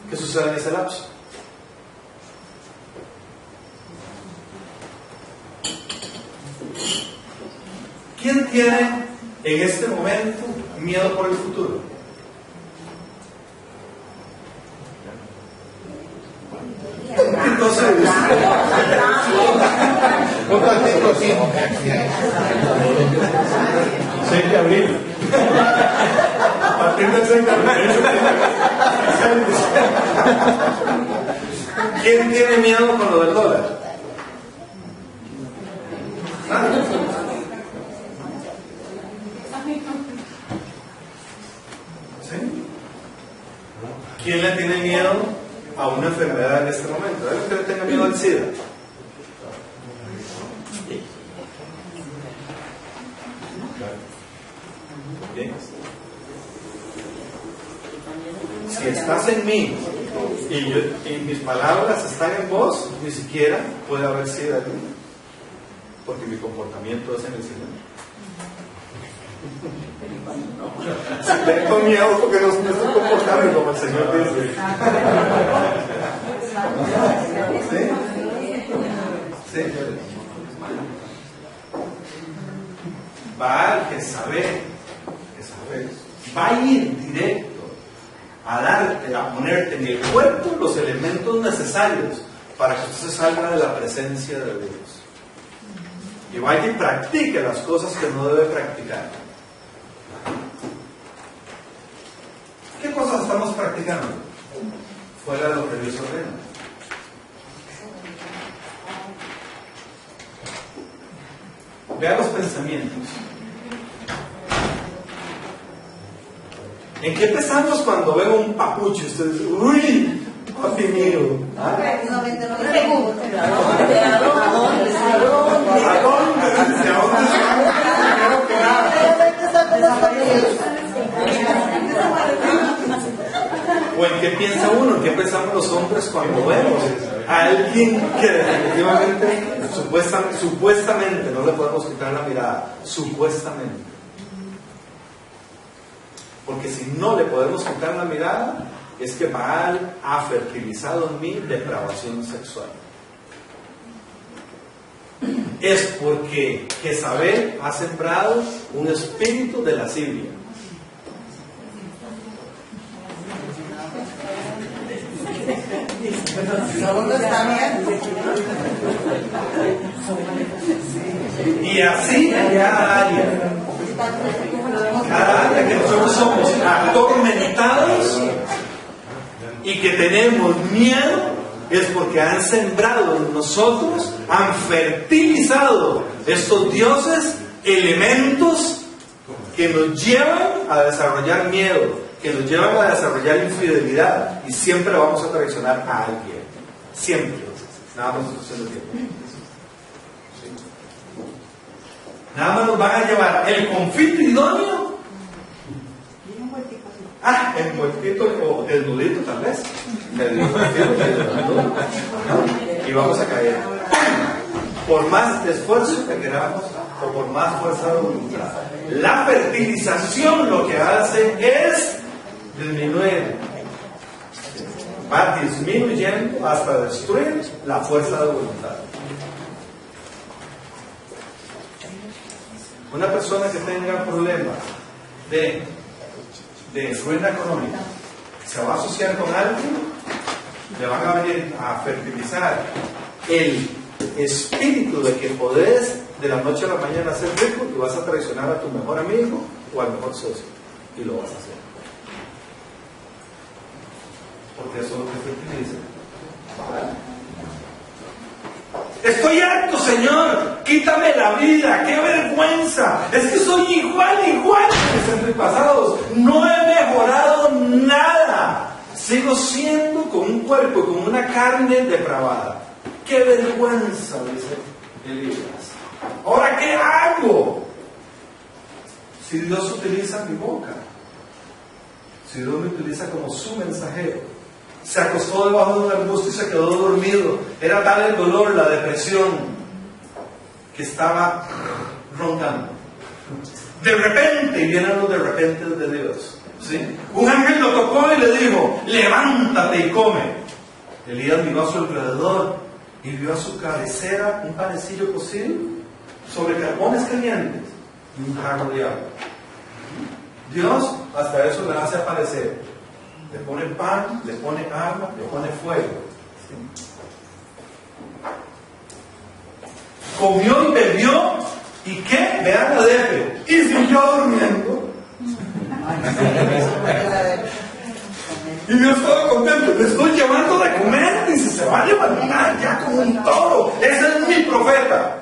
¿Qué sucede en ese lapso? ¿Quién tiene en este momento miedo por el futuro? Entonces, Un tantito así. 6 de abril. A partir del 6 de abril. ¿Quién tiene miedo con lo del dólar? ¿Sí? ¿Quién le tiene miedo a una enfermedad en este momento? ¿Alguien que le tenga miedo al SIDA? ¿Bien? Si estás en mí y mis palabras están en vos, ni siquiera puede haber SIDA en mí, porque mi comportamiento es en el silencio. Si tengo miedo porque no me estoy comportando como el Señor dice. ¿Sí? ¿Sí? Baal, Jezabel, va a ir directo a darte, a ponerte en el cuerpo los elementos necesarios para que usted salga de la presencia de Dios. Y vaya y practique las cosas que no debe practicar. ¿Qué cosas estamos practicando? Fuera de lo que Dios ordena. Vea los pensamientos. ¿En qué pensamos cuando veo un papucho y usted dice, uy, papi mío? ¿Ah? No pregunte. ¿A dónde? ¿O en qué piensa uno? ¿En qué pensamos los hombres cuando vemos a alguien que definitivamente, supuestamente, no le podemos quitar la mirada, supuestamente? Porque si no le podemos quitar la mirada, es que Baal ha fertilizado en mí depravación sexual. Es porque Jezabel ha sembrado un espíritu de lascivia. Y así en cada área. Cada área que nosotros somos atormentados y que tenemos miedo, es porque han sembrado en nosotros, han fertilizado estos dioses elementos que nos llevan a desarrollar miedo, que nos llevan a desarrollar infidelidad, y siempre vamos a traicionar a alguien. Siempre. Nada más usted lo tiene. Nada más nos van a llevar el confite idóneo. Envueltito o desnudito tal vez. Y vamos a caer. Por más esfuerzo que queramos o por más fuerza de voluntad. La fertilización lo que hace es disminuir. Va disminuyendo hasta destruir la fuerza de voluntad. Una persona que tenga problemas de ruina económica se va a asociar con alguien, le van a venir a fertilizar el espíritu de que podés de la noche a la mañana ser rico y vas a traicionar a tu mejor amigo o al mejor socio, y lo vas a hacer porque eso es lo que fertiliza. Estoy harto, Señor, quítame la vida, qué vergüenza, es que soy igual que mis antepasados, no he mejorado nada, sigo siendo con un cuerpo, con una carne depravada. Qué vergüenza, dice Elías. Ahora, ¿qué hago? Si Dios utiliza mi boca, si Dios me utiliza como su mensajero. Se acostó debajo de un arbusto y se quedó dormido. Era tal el dolor, la depresión, que estaba roncando. De repente, y vienen los de repente de Dios, ¿sí? Un ángel lo tocó y le dijo, levántate y come. Elías miró a su alrededor y vio a su cabecera un panecillo cocido sobre carbones calientes y un jarro de agua. Dios hasta eso le hace aparecer. Le pone pan, le pone agua, le pone fuego. comió y bebió, ¿y qué? Vean la DF, y siguió durmiendo. Y Dios estaba contento, le estoy llevando de comer, dice, se va a levantar ya como un toro, ese es mi profeta.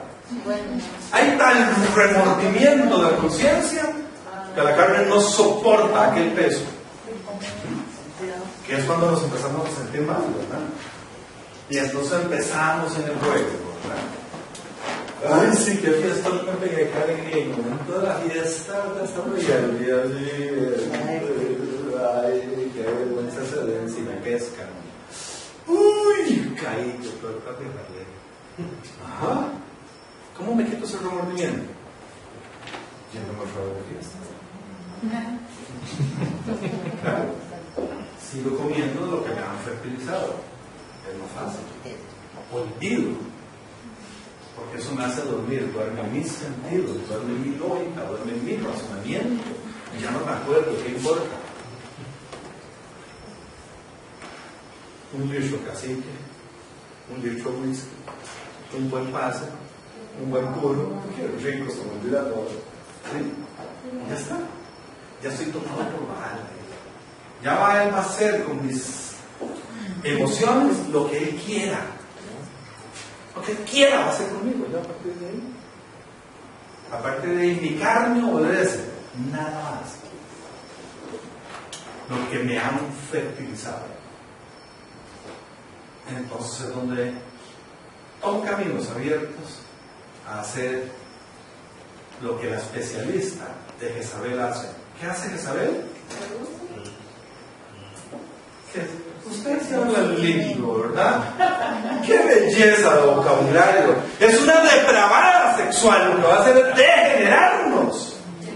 Hay tal remordimiento de la conciencia que la carne no soporta aquel peso, que es cuando nos empezamos a sentir mal, ¿verdad? Y entonces empezamos en el juego, ¿verdad? Ay, sí, qué fiesta, me pegué, qué alegría. Y en el momento de la fiesta, está muy bien, así, ay, qué vergüenza se den si me pescan. Uy, caí, yo todo el café rayé. Ajá. ¿Cómo me quito ese remordimiento? Yéndome fuera de fiesta. Claro. Sigo comiendo lo que me han fertilizado. Es más fácil. Olvido. Porque eso me hace dormir. Duerme en mis sentidos, duerme en mi lógica, duerme en mi razonamiento. Y ya no me acuerdo qué importa. Un litro cacique, un litro whisky, un buen pase, un buen puro, qué rico, se me olvida todo. ¿Sí? Ya está. Ya estoy tomado por bajar. Ya él va a hacer con mis emociones lo que él quiera. Lo que él quiera va a hacer conmigo. Ya a partir de ahí. Aparte de ahí, mi carne obedece. Nada más. Lo que me han fertilizado. Entonces es donde tomo caminos abiertos a hacer lo que la especialista de Jezabel hace. ¿Qué hace Jezabel? Usted se habla lindo, ¿verdad? ¡Qué belleza de vocabulario! Es una depravada sexual, lo que va a hacer es degenerarnos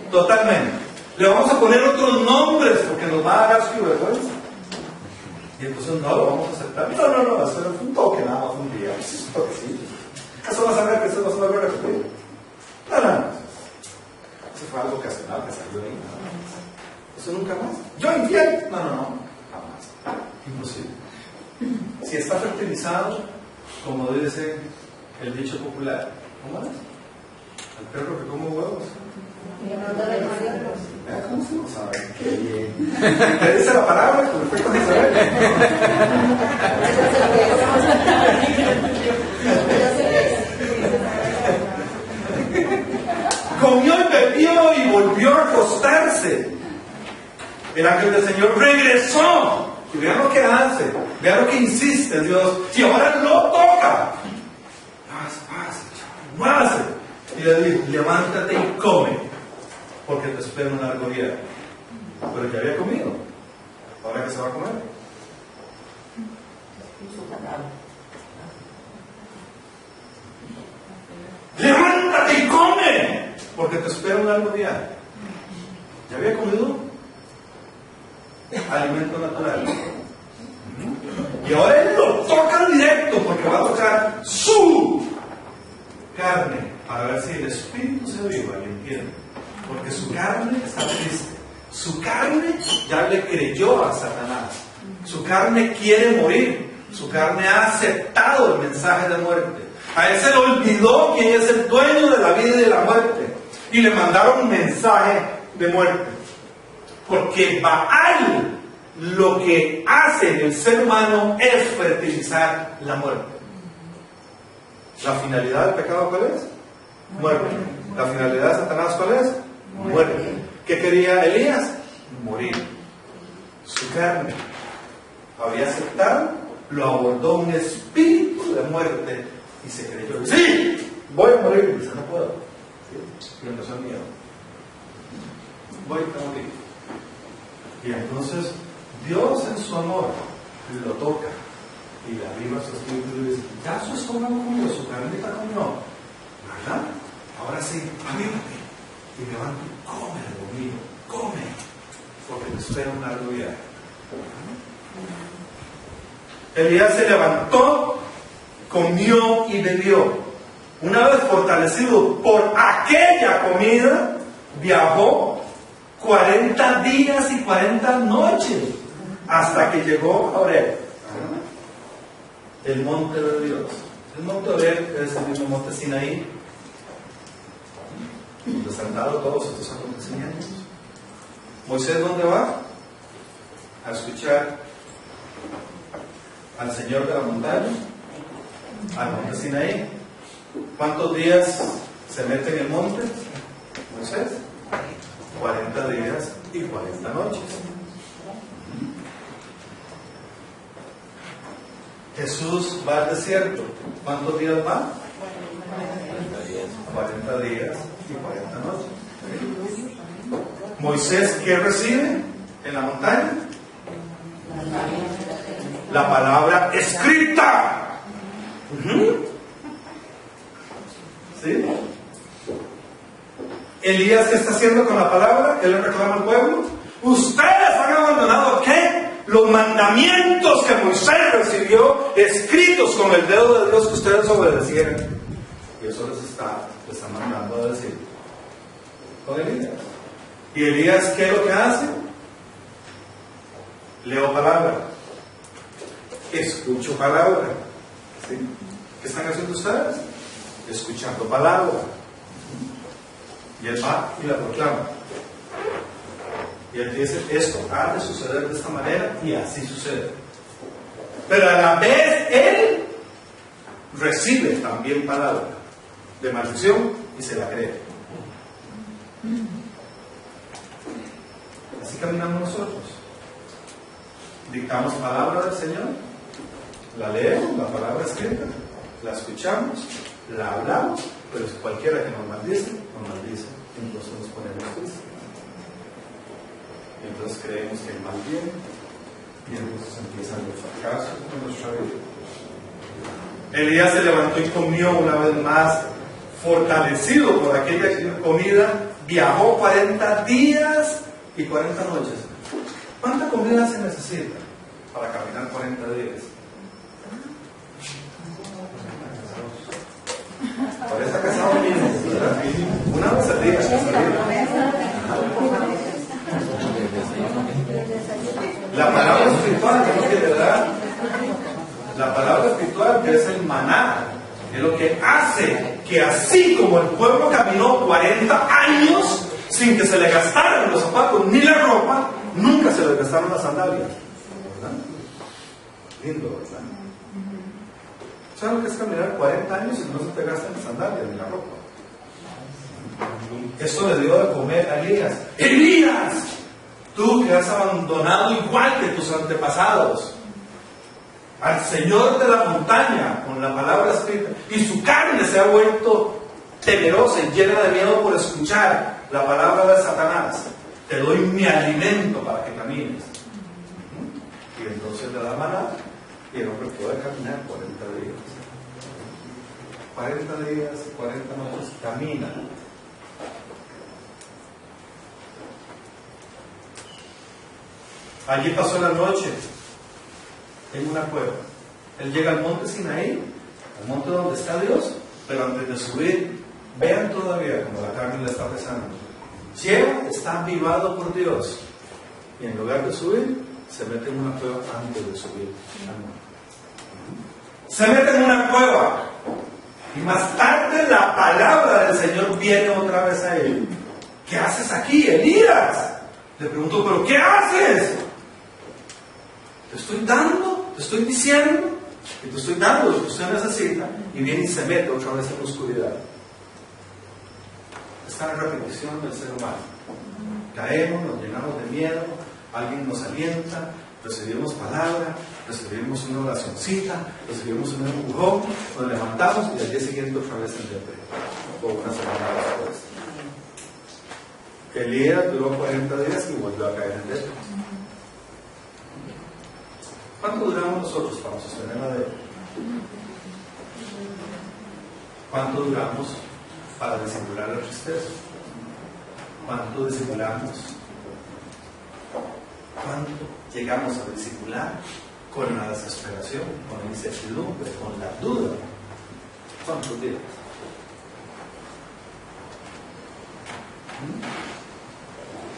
totalmente. Le vamos a poner otros nombres porque nos va a dar asco y vergüenza. Y entonces no lo vamos a aceptar. No, eso es un toque nada más, un día. Es un toquecito. Eso vas a ver que eso no se va a repetir. No. Eso fue algo ocasional que salió ahí. Eso nunca más. ¿Yo infiel? No. Jamás. Imposible. Si está fertilizado, como dice el dicho popular, ¿cómo es? El perro que come huevos. ¿Cómo se lo sabe? Qué bien. ¿Qué dice la palabra? Perfecto, no sabe. Comió y bebió y volvió a acostarse. El ángel del Señor regresó. Y vean lo que hace, vean lo que insiste Dios. Y ahora lo toca. Más. Y le dijo, levántate y come, porque te espera un largo día. Pero ya había comido. ¿Ahora qué se va a comer? Levántate y come, porque te espera un largo día. ¿Ya había comido? Alimento natural. Y ahora él lo toca directo, porque va a tocar su carne para ver si el espíritu se aviva y entiende. Porque su carne está triste. Su carne ya le creyó a Satanás. Su carne quiere morir. Su carne ha aceptado el mensaje de muerte. A él se le olvidó quién es el dueño de la vida y de la muerte. Y le mandaron un mensaje de muerte. Porque Baal lo que hace en el ser humano es fertilizar la muerte. ¿La finalidad del pecado cuál es? Muerte. ¿La finalidad de Satanás cuál es? Muerte. ¿Qué quería Elías? Morir. Su carne había aceptado, lo abordó un espíritu de muerte y se creyó. ¡Sí! Voy a morir. Y dice, no puedo. Y empezó el miedo. Voy a morir. Y entonces Dios en su amor lo toca y le aviva su espíritu y le dice, ya su estómago comió, su carnita comió, ¿verdad? Ahora sí, avívate y levanta y come algo mío, come, porque te espera un largo día. Elías se levantó, comió y bebió. Una vez fortalecido por aquella comida, viajó 40 días y 40 noches hasta que llegó a Oreb, el monte de Dios. El monte Oreb es el mismo monte Sinaí, donde se han dado todos estos acontecimientos. Moisés, ¿dónde va? A escuchar al Señor de la montaña, al monte Sinaí. ¿Cuántos días se mete en el monte Moisés? 40 días y 40 noches. Jesús va al desierto. ¿Cuántos días va? 40 días y 40 noches. Moisés, ¿qué recibe en la montaña? La palabra escrita. ¿Sí? Elías, ¿qué está haciendo con la palabra? ¿Qué le reclama al pueblo? Ustedes han abandonado, ¿qué? Los mandamientos que Moisés recibió escritos con el dedo de Dios, que ustedes obedecieran. Y eso les está mandando a decir con Elías. ¿Y Elías qué es lo que hace? Leo palabra, escucho palabra. ¿Sí? ¿Qué están haciendo ustedes? Escuchando palabra. Y él va y la proclama. Y él dice, esto ha de suceder de esta manera, y así sucede. Pero a la vez él recibe también palabra de maldición y se la cree. Así caminamos nosotros. Dictamos palabra del Señor, la leemos, la palabra escrita, la escuchamos, la hablamos, pero cualquiera que nos maldice, entonces nos ponemos tristes. Y entonces creemos que el mal viene, y entonces empiezan los fracasos en nuestra vida. Elías se levantó y comió una vez más, fortalecido por aquella comida, viajó 40 días y 40 noches. ¿Cuánta comida se necesita para caminar 40 días? Ahora está casado mínimo, ¿verdad? Una vez al día. La palabra espiritual que es lo que le da. La palabra espiritual que es el maná, es lo que hace que así como el pueblo caminó 40 años sin que se le gastaran los zapatos ni la ropa, nunca se le gastaron las sandalias. ¿Verdad? Lindo, ¿verdad? ¿Sabes lo que es caminar 40 años y no se te gastan las sandalias ni la ropa? Esto le dio de comer a Elías. ¡Elías! Tú que has abandonado igual que tus antepasados al Señor de la montaña con la palabra escrita, y su carne se ha vuelto temerosa y llena de miedo por escuchar la palabra de Satanás. Te doy mi alimento para que camines. Y entonces le da maná y el hombre puede caminar 40 días. 40 días, 40 noches, camina. Allí pasó la noche en una cueva. Él llega al monte Sinaí, al monte donde está Dios, pero antes de subir, vean todavía como la carne le está pesando. Llega, está avivado por Dios, y en lugar de subir, se mete en una cueva antes de subir. Se mete en una cueva, y más tarde la palabra del Señor viene otra vez a él. ¿Qué haces aquí, Elías? Le pregunto, ¿pero qué haces? Te estoy dando, te estoy diciendo, y te estoy dando lo que usted necesita, y viene y se mete otra vez en la oscuridad. Esta es la repetición del ser humano. Caemos, nos llenamos de miedo, alguien nos alienta, recibimos palabra, recibimos una oracioncita, recibimos un empujón, nos levantamos y al día siguiente otra vez en depre, o una semana después. Elías duró 40 días y volvió a caer en depre. ¿Cuánto duramos nosotros para sostener la deuda? ¿Cuánto duramos para disimular la tristeza? ¿Cuánto disimulamos? ¿Cuánto llegamos a disimular con la desesperación, con la incertidumbre, con la duda? ¿Cuántos días?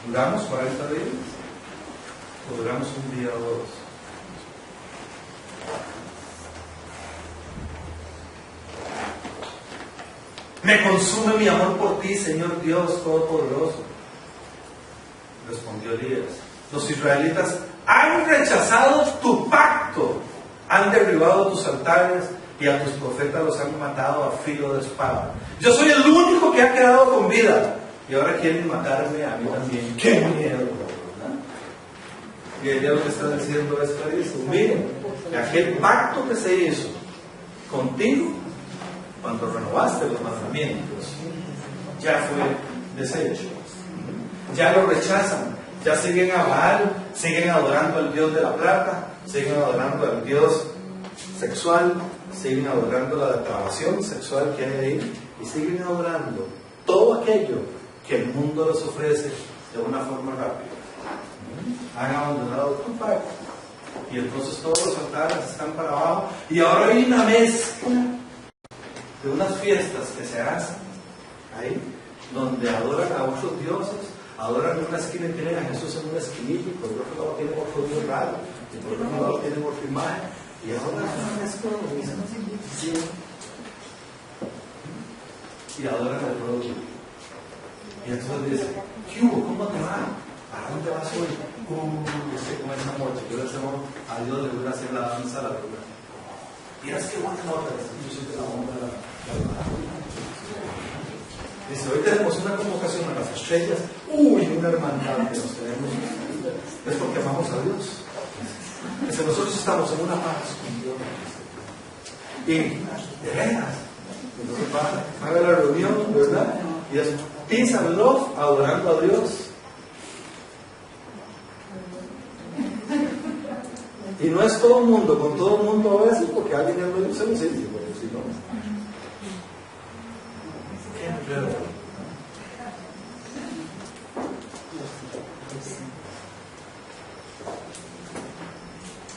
¿Duramos 40 días? ¿O duramos un día o dos? Me consume mi amor por ti, Señor Dios Todopoderoso. Respondió Elías: los israelitas han rechazado tu pacto, han derribado tus altares y a tus profetas los han matado a filo de espada. Yo soy el único que ha quedado con vida y ahora quieren matarme a mí también. ¡Qué miedo! ¿Verdad? Y ella lo que está diciendo es clarísimo. Miren, aquel pacto que se hizo contigo cuando renovaste los mandamientos ya fue deshecho. Ya lo rechazan, ya siguen a Baal, siguen adorando al Dios de la plata, siguen adorando al Dios sexual, siguen adorando la depravación sexual que hay ahí y siguen adorando todo aquello que el mundo les ofrece de una forma rápida. Han abandonado tu pacto y entonces todos los altares están para abajo y ahora hay una mezcla de unas fiestas que se hacen ahí donde adoran a otros dioses, adoran en una esquina y tienen a Jesús en una esquinita y por otro lado tienen otro Dios raro y por otro lado tienen otra imagen y ahora es todo lo mismo. Y adoran al pueblo. Y entonces dicen: ¿qué hubo? ¿Cómo te va? ¿Para dónde vas hoy? Es que como esa noche, yo le hacemos a Dios, le voy a hacer la danza a la luna. Miras qué buena nota, yo soy de la onda de la dice: hoy tenemos una convocación a las estrellas. Una hermandad que nos tenemos. Es porque amamos a Dios. Dice: nosotros estamos en una paz con Dios. Y de veras. Entonces va a la reunión, ¿verdad? Y es peace and love, adorando a Dios. Y no es todo el mundo, con todo el mundo a veces, porque alguien es medio celoso, porque si no. Qué enredo.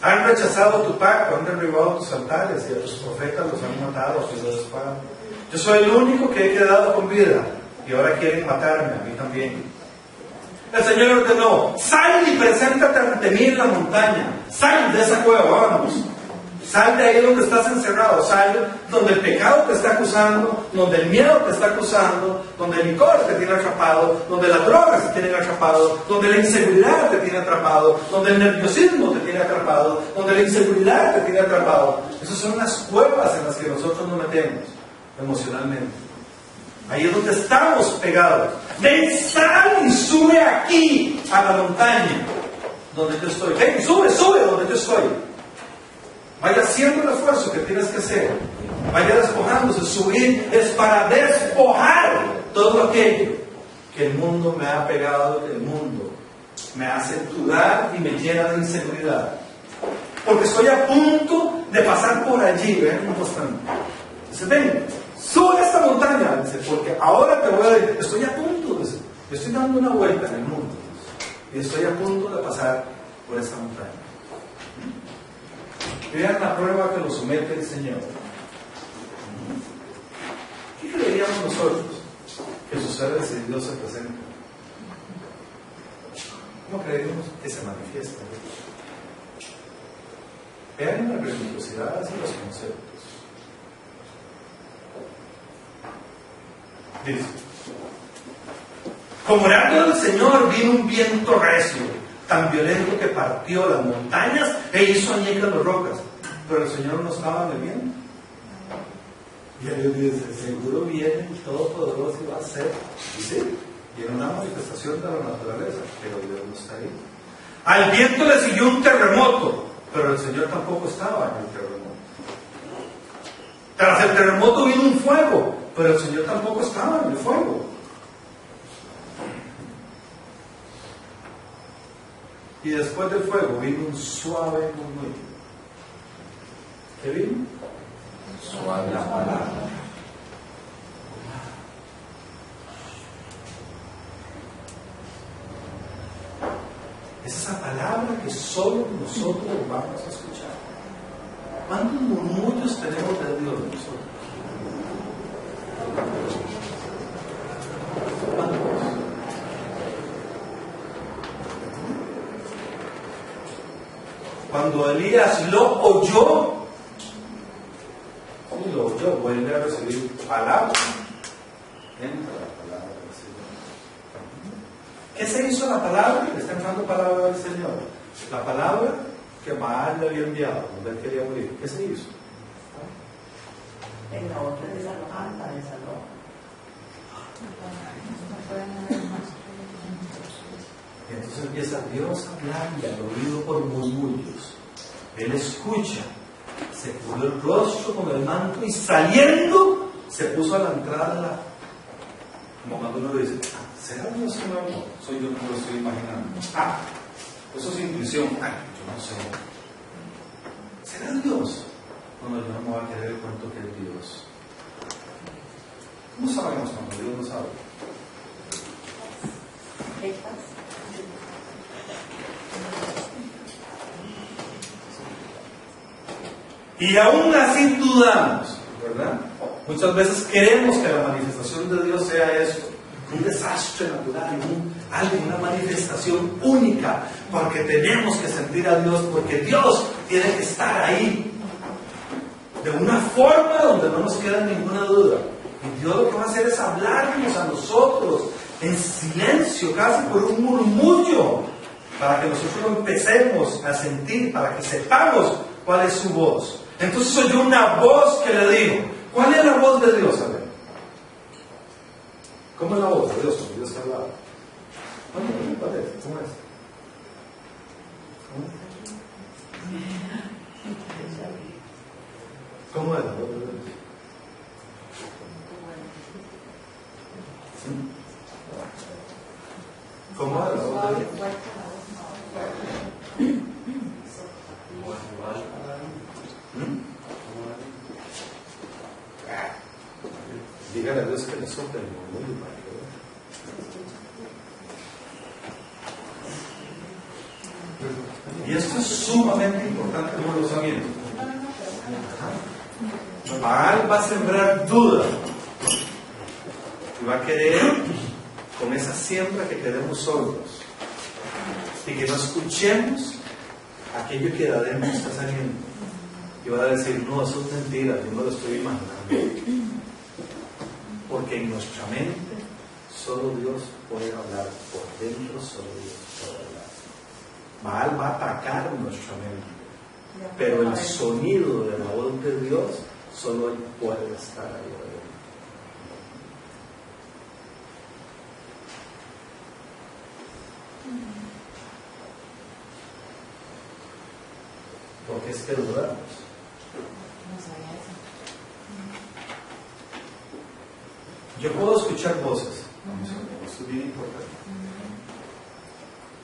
Han rechazado tu pacto, han derribado tus altares y a tus profetas los han matado a filo de espada. Yo soy el único que he quedado con vida y ahora quieren matarme, a mí también. El Señor ordenó: sal y preséntate ante mí en la montaña. Sal de esa cueva, vámonos. Sal de ahí donde estás encerrado. Sal donde el pecado te está acusando, donde el miedo te está acusando, donde el licor te tiene atrapado, donde las drogas te tienen atrapado, donde la inseguridad te tiene atrapado, donde el nerviosismo te tiene atrapado, donde la inseguridad te tiene atrapado. Esas son las cuevas en las que nosotros nos metemos emocionalmente. Ahí es donde estamos pegados. Ven, sal y sube aquí a la montaña donde yo estoy. Ven, sube donde yo estoy. Vaya haciendo el esfuerzo que tienes que hacer. Vaya despojándose. Subir es para despojar todo aquello que el mundo me ha pegado, que el mundo me hace dudar y me llena de inseguridad. Porque estoy a punto de pasar por allí. Vean cómo están. Dice: ven, sube a esta montaña. Dice: porque ahora te voy a decir, estoy a punto. Dice, yo estoy dando una vuelta en el mundo. Y estoy a punto de pasar por esta montaña. Vean la prueba que lo somete el Señor. ¿Qué creeríamos nosotros que sucede si Dios se presenta? ¿Cómo creeríamos que se manifiesta? Vean las religiosidades y los conceptos. Dice: como orando del Señor vino un viento recio, tan violento que partió las montañas e hizo añicas las rocas. Pero el Señor no estaba en el viento. Y él dice: seguro viene el Todopoderoso y va a ser. Y sí, viene una manifestación de la naturaleza, pero Dios no está ahí. Al viento le siguió un terremoto, pero el Señor tampoco estaba en el terremoto. Tras el terremoto vino un fuego, pero el Señor tampoco estaba en el fuego. Y después del fuego vino un suave murmullo. ¿Qué vino? Suave la palabra. Es esa palabra que solo nosotros vamos a escuchar. ¿Cuántos murmullos tenemos de Dios nosotros? ¿Cuántos? Cuando Elías lo oyó, vuelve a recibir palabra entra la palabra del Señor. ¿Qué se hizo la palabra? Le está entrando palabra del Señor. La palabra que Baal le había enviado cuando él quería morir. ¿Qué se hizo? En la otra desalojada, desaloja. Y entonces empieza Dios a hablarle al oído por murmullos. Él escucha, se cubrió el rostro con el manto y saliendo se puso a la entrada de la... Como cuando uno dice, ¿será Dios que me habló? Soy yo que me lo estoy imaginando. Eso es intuición. Yo no sé. ¿Será Dios? Bueno, yo no me voy a creer el cuento que es Dios. ¿Cómo sabemos cuando Dios no sabe? Y aún así dudamos, ¿verdad? Muchas veces queremos que la manifestación de Dios sea esto, un desastre natural, una manifestación única, porque tenemos que sentir a Dios, porque Dios tiene que estar ahí, de una forma donde no nos queda ninguna duda. Y Dios lo que va a hacer es hablarnos a nosotros, en silencio, casi por un murmullo, para que nosotros lo empecemos a sentir, para que sepamos cuál es su voz. Entonces oyó una voz que le dijo, ¿cuál es la voz de Dios? A ver. ¿Cómo es la voz de Dios? Cuando Dios te hablaba. ¿Cuál es? ¿Cómo es? ¿Cómo es la voz de Dios? ¿Cómo es la voz de Dios? Dígale a Dios que le sople el murmullo para que vea. Y esto es sumamente importante como lo sabiendo. Baal va a sembrar duda y va a querer con esa siembra que quedemos sordos y que no escuchemos aquello que de adentro está saliendo. Y va a decir, no, eso es mentira, yo no lo estoy imaginando. Porque en nuestra mente solo Dios puede hablar, por dentro solo Dios puede hablar. Baal va a atacar nuestra mente, pero el sonido de la voz de Dios solo Él puede estar ahí adentro. Porque es que dudamos. Yo puedo escuchar voces. Esto es bien importante.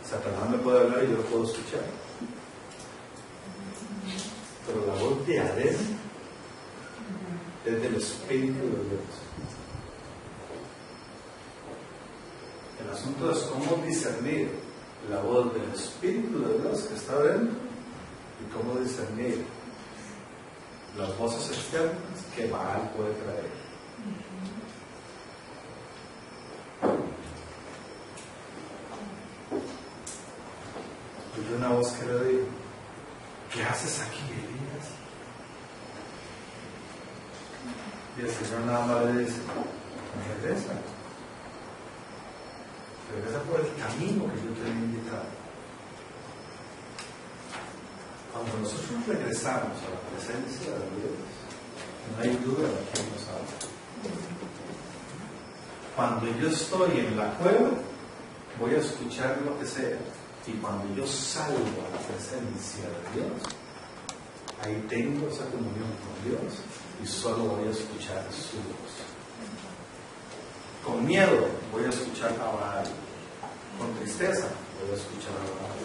Satanás me puede hablar y yo lo puedo escuchar. Pero la voz de adentro es del Espíritu de Dios. El asunto es cómo discernir la voz del Espíritu de Dios que está dentro y cómo discernir las voces externas que Baal puede traer. Oyó una voz que le dijo, ¿qué haces aquí, Elías? Y el Señor nada más le dice, regresa por el camino que yo te he indicado. Cuando nosotros regresamos a la presencia de Dios, no hay duda de quién nos habla. Cuando yo estoy en la cueva, voy a escuchar lo que sea. Y cuando yo salgo a la presencia de Dios, ahí tengo esa comunión con Dios y solo voy a escuchar su voz. Con miedo voy a escuchar a Baal. Con tristeza voy a escuchar a Baal.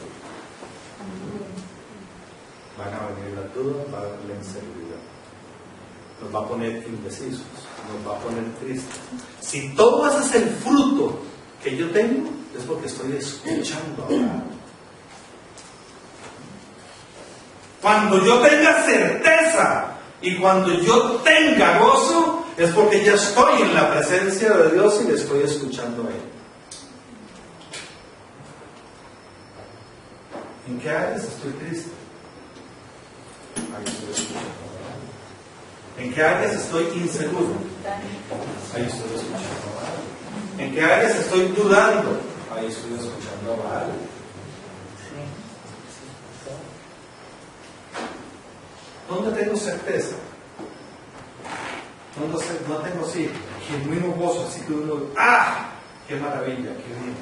Van a venir las dudas, va a haber la inseguridad. Nos va a poner indecisos, nos va a poner tristes. Si todo ese es el fruto que yo tengo, es porque estoy escuchando a Baal. Cuando yo tenga certeza y cuando yo tenga gozo, es porque ya estoy en la presencia de Dios y le estoy escuchando a Él. ¿En qué áreas estoy triste? Ahí estoy escuchando a Baal. ¿En qué áreas estoy inseguro? Ahí estoy escuchando a Baal. ¿En qué áreas estoy dudando? Ahí estoy escuchando a Baal. ¿Dónde tengo certeza? No tengo así genuino gozo, así que uno, ¡ah! ¡Qué maravilla! ¡Qué bien!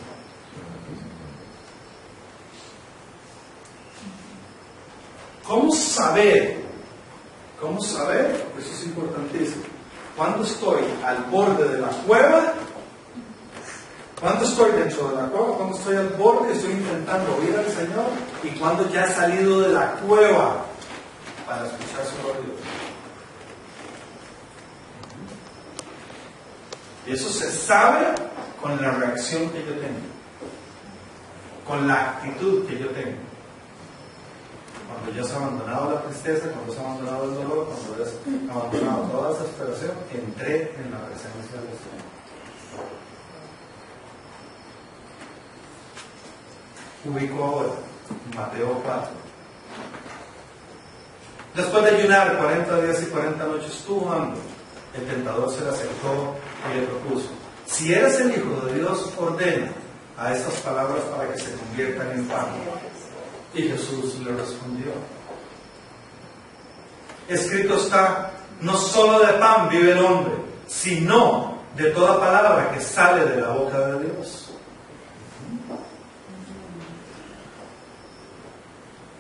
¿Cómo saber? ¿Cómo saber? Eso es importantísimo. ¿Cuándo estoy al borde de la cueva? ¿Cuándo estoy dentro de la cueva? ¿Cuándo estoy al borde? Estoy intentando oír al Señor. ¿Y cuándo ya he salido de la cueva para escuchar su voz? Y eso se sabe con la reacción que yo tengo, con la actitud que yo tengo. Cuando ya has abandonado la tristeza, cuando has abandonado el dolor, cuando has abandonado toda esa desesperación, entré en la presencia del Señor. Ubico ahora Mateo 4. Después de ayunar 40 días y 40 noches estuvo hambre. El tentador se le acercó y le propuso: si eres el Hijo de Dios, ordena a estas palabras para que se conviertan en pan. Y Jesús le respondió: escrito está, no solo de pan vive el hombre, sino de toda palabra que sale de la boca de Dios.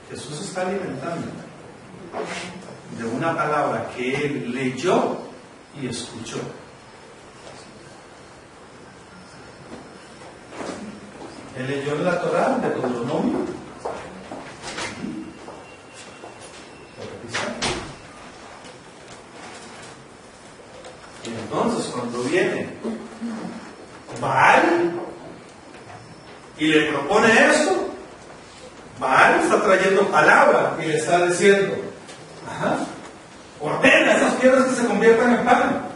Jesús está alimentando de una palabra que él leyó y escuchó. Él leyó en la Torá de Deuteronomio. Y entonces cuando viene Baal y le propone eso, Baal está trayendo palabra y le está diciendo: ordena esas piedras que se conviertan en pan.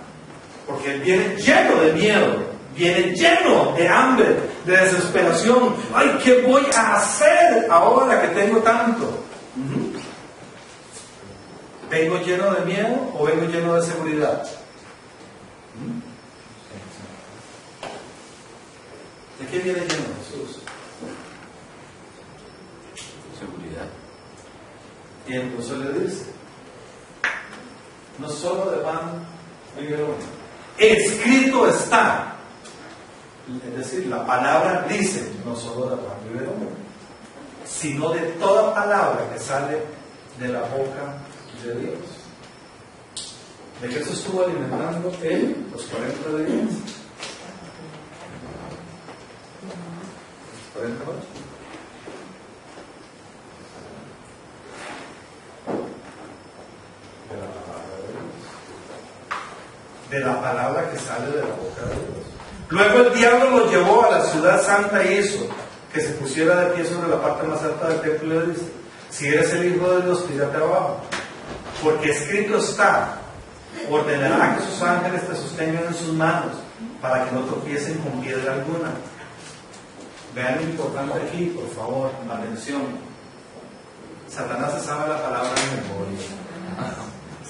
Porque él viene lleno de miedo, viene lleno de hambre, de desesperación. Ay, ¿qué voy a hacer ahora que tengo tanto? ¿Vengo lleno de miedo o vengo lleno de seguridad? ¿De qué viene lleno Jesús? Seguridad. Y entonces le dice: no solo de pan vive el hombre. Escrito está. Es decir, la palabra dice: no solo de pan vive el hombre, sino de toda palabra que sale de la boca de Dios. ¿De qué se estuvo alimentando él los 40 días? 40 noches. De la palabra que sale de la boca de Dios. Luego el diablo lo llevó a la ciudad santa y hizo que se pusiera de pie sobre la parte más alta del templo y le dice: si eres el Hijo de Dios, tírate abajo, porque escrito está: ordenará que sus ángeles te sostengan en sus manos para que no tropiecen con piedra alguna. Vean lo importante aquí, por favor, atención. Satanás se sabe la palabra de memoria.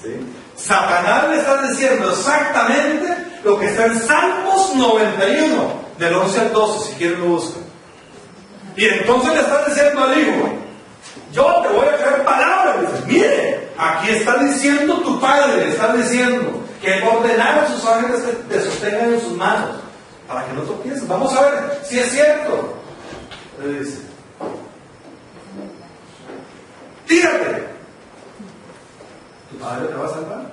¿Sí? Satanás le está diciendo exactamente lo que está en Salmos 91, del 11 al 12, si quieren lo buscan. Y entonces le está diciendo al hijo: yo te voy a traer palabras. Y dice: mire, aquí está diciendo tu padre, está diciendo que ordenar a sus ángeles que te sostengan en sus manos para que no tropieces. Vamos a ver si es cierto. Le dice: tírate, tu padre te va a salvar.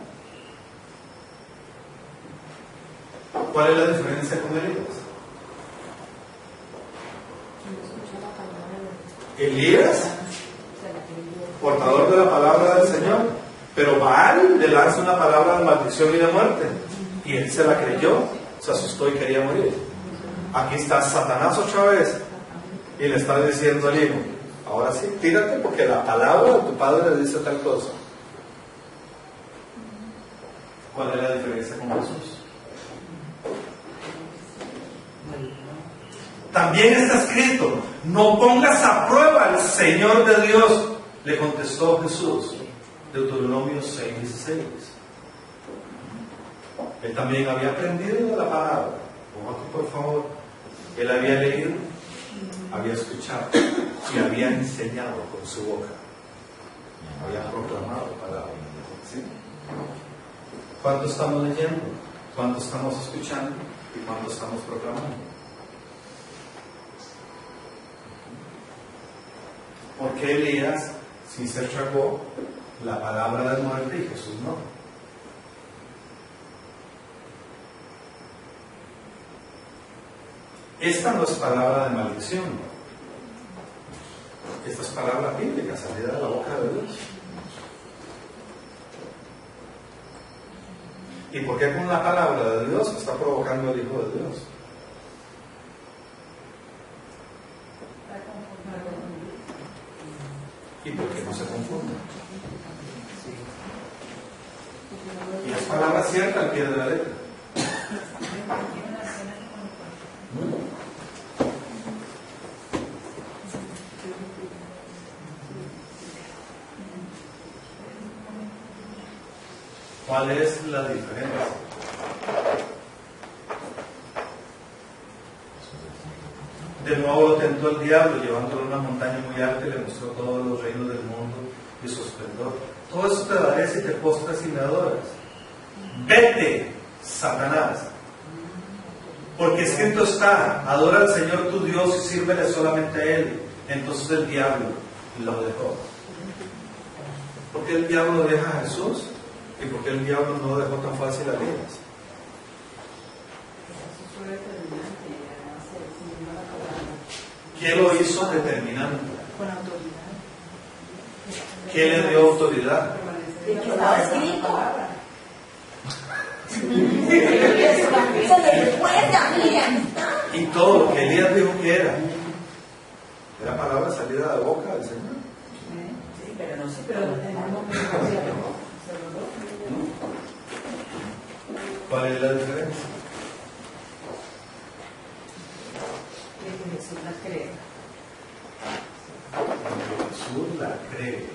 ¿Cuál es la diferencia con Elías? Elías, portador de la palabra del Señor, pero Baal le lanza una palabra de maldición y de muerte, y él se la creyó, se asustó y quería morir. Aquí está Satanás otra vez y le está diciendo al hijo: ahora sí, tírate, porque la palabra de tu padre le dice tal cosa. ¿Cuál es la diferencia con Jesús? También está escrito: no pongas a prueba al Señor de Dios, le contestó Jesús. Deuteronomio 6:16. Él también había aprendido de la palabra. Pongo aquí, por favor. Él había leído, había escuchado y había enseñado con su boca. Había proclamado palabra. ¿Sí? ¿Cuánto estamos leyendo? ¿Cuánto estamos escuchando? ¿Y cuánto estamos proclamando? ¿Por qué Elías sí se tragó la palabra de muerte y Jesús no? Esta no es palabra de maldición. Esta es palabra bíblica, salida de la boca de Dios. ¿Y por qué con la palabra de Dios está provocando el Hijo de Dios? ¿Y por qué no se confunde? Y es palabra cierta al pie de la letra. ¿Cuál es la diferencia? De nuevo lo tentó el diablo, llevándolo a una montaña muy alta y le mostró todos los reinos del mundo y su esplendor. Todo eso te daré si te postras y me adoras. Vete, Satanás, porque escrito está: adora al Señor tu Dios y sírvele solamente a Él. Entonces el diablo lo dejó. ¿Por qué el diablo deja a Jesús? ¿Y por qué el diablo no lo dejó tan fácil a Elías? ¿Qué lo hizo determinante? Con autoridad. ¿Qué le dio autoridad? De que estaba escrito. Se le recuerda, miren. Y todo lo que Elías dijo que era palabra salida de la boca del Señor. Sí, pero no sé, pero ¿Cuál es la diferencia? que Jesús la cree. Cuando Jesús la cree.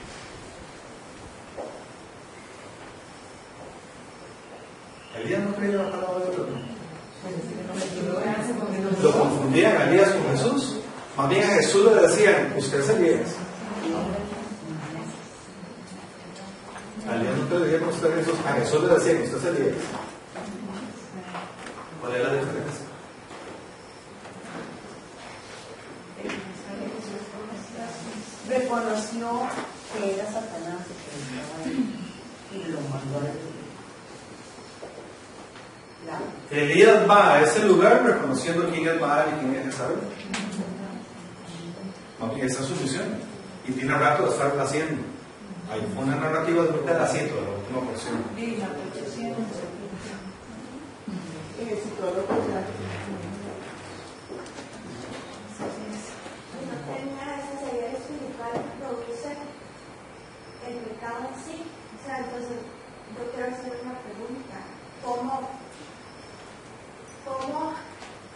Elías no creía la palabra de Dios. Lo confundían a Elías con Jesús. Más bien a Jesús le decían: usted es Elías. A Elías no le decían: usted es Jesús. A Jesús le decían: usted es Elías. ¿Cuál es la diferencia? Reconoció que era Satanás el que estaba ahí y lo mandó a destruir. Elías va a ese lugar reconociendo quién es Baal y quién es Jezabel. Esa es su misión. Y tiene rato de estarla haciendo. Hay una narrativa de un pedacito de la última porción. El pecado en sí. O sea, entonces yo quiero hacer una pregunta: ¿cómo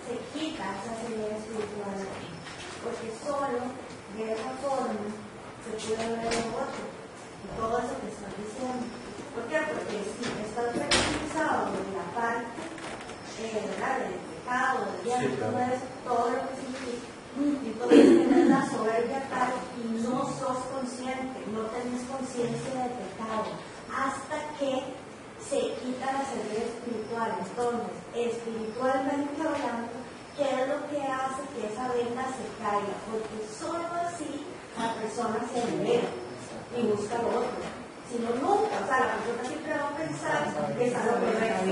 se quita esa ceguera espiritual aquí? Porque solo de esa forma se puede ver el otro y todo eso que estás diciendo. ¿Por qué? Porque si estás fertilizado de la parte ¿verdad? Del pecado, del diablo, sí, claro. Todo lo que significa. Entonces tienes la soberbia tal y no sos consciente, no tenés conciencia del pecado hasta que se quita la ceguera espiritual. Entonces, espiritualmente hablando, ¿qué es lo que hace que esa venda se caiga? Porque solo así la persona se libera y busca lo otro. Si no, nunca, o sea, la persona siempre va a pensar que es algo correcto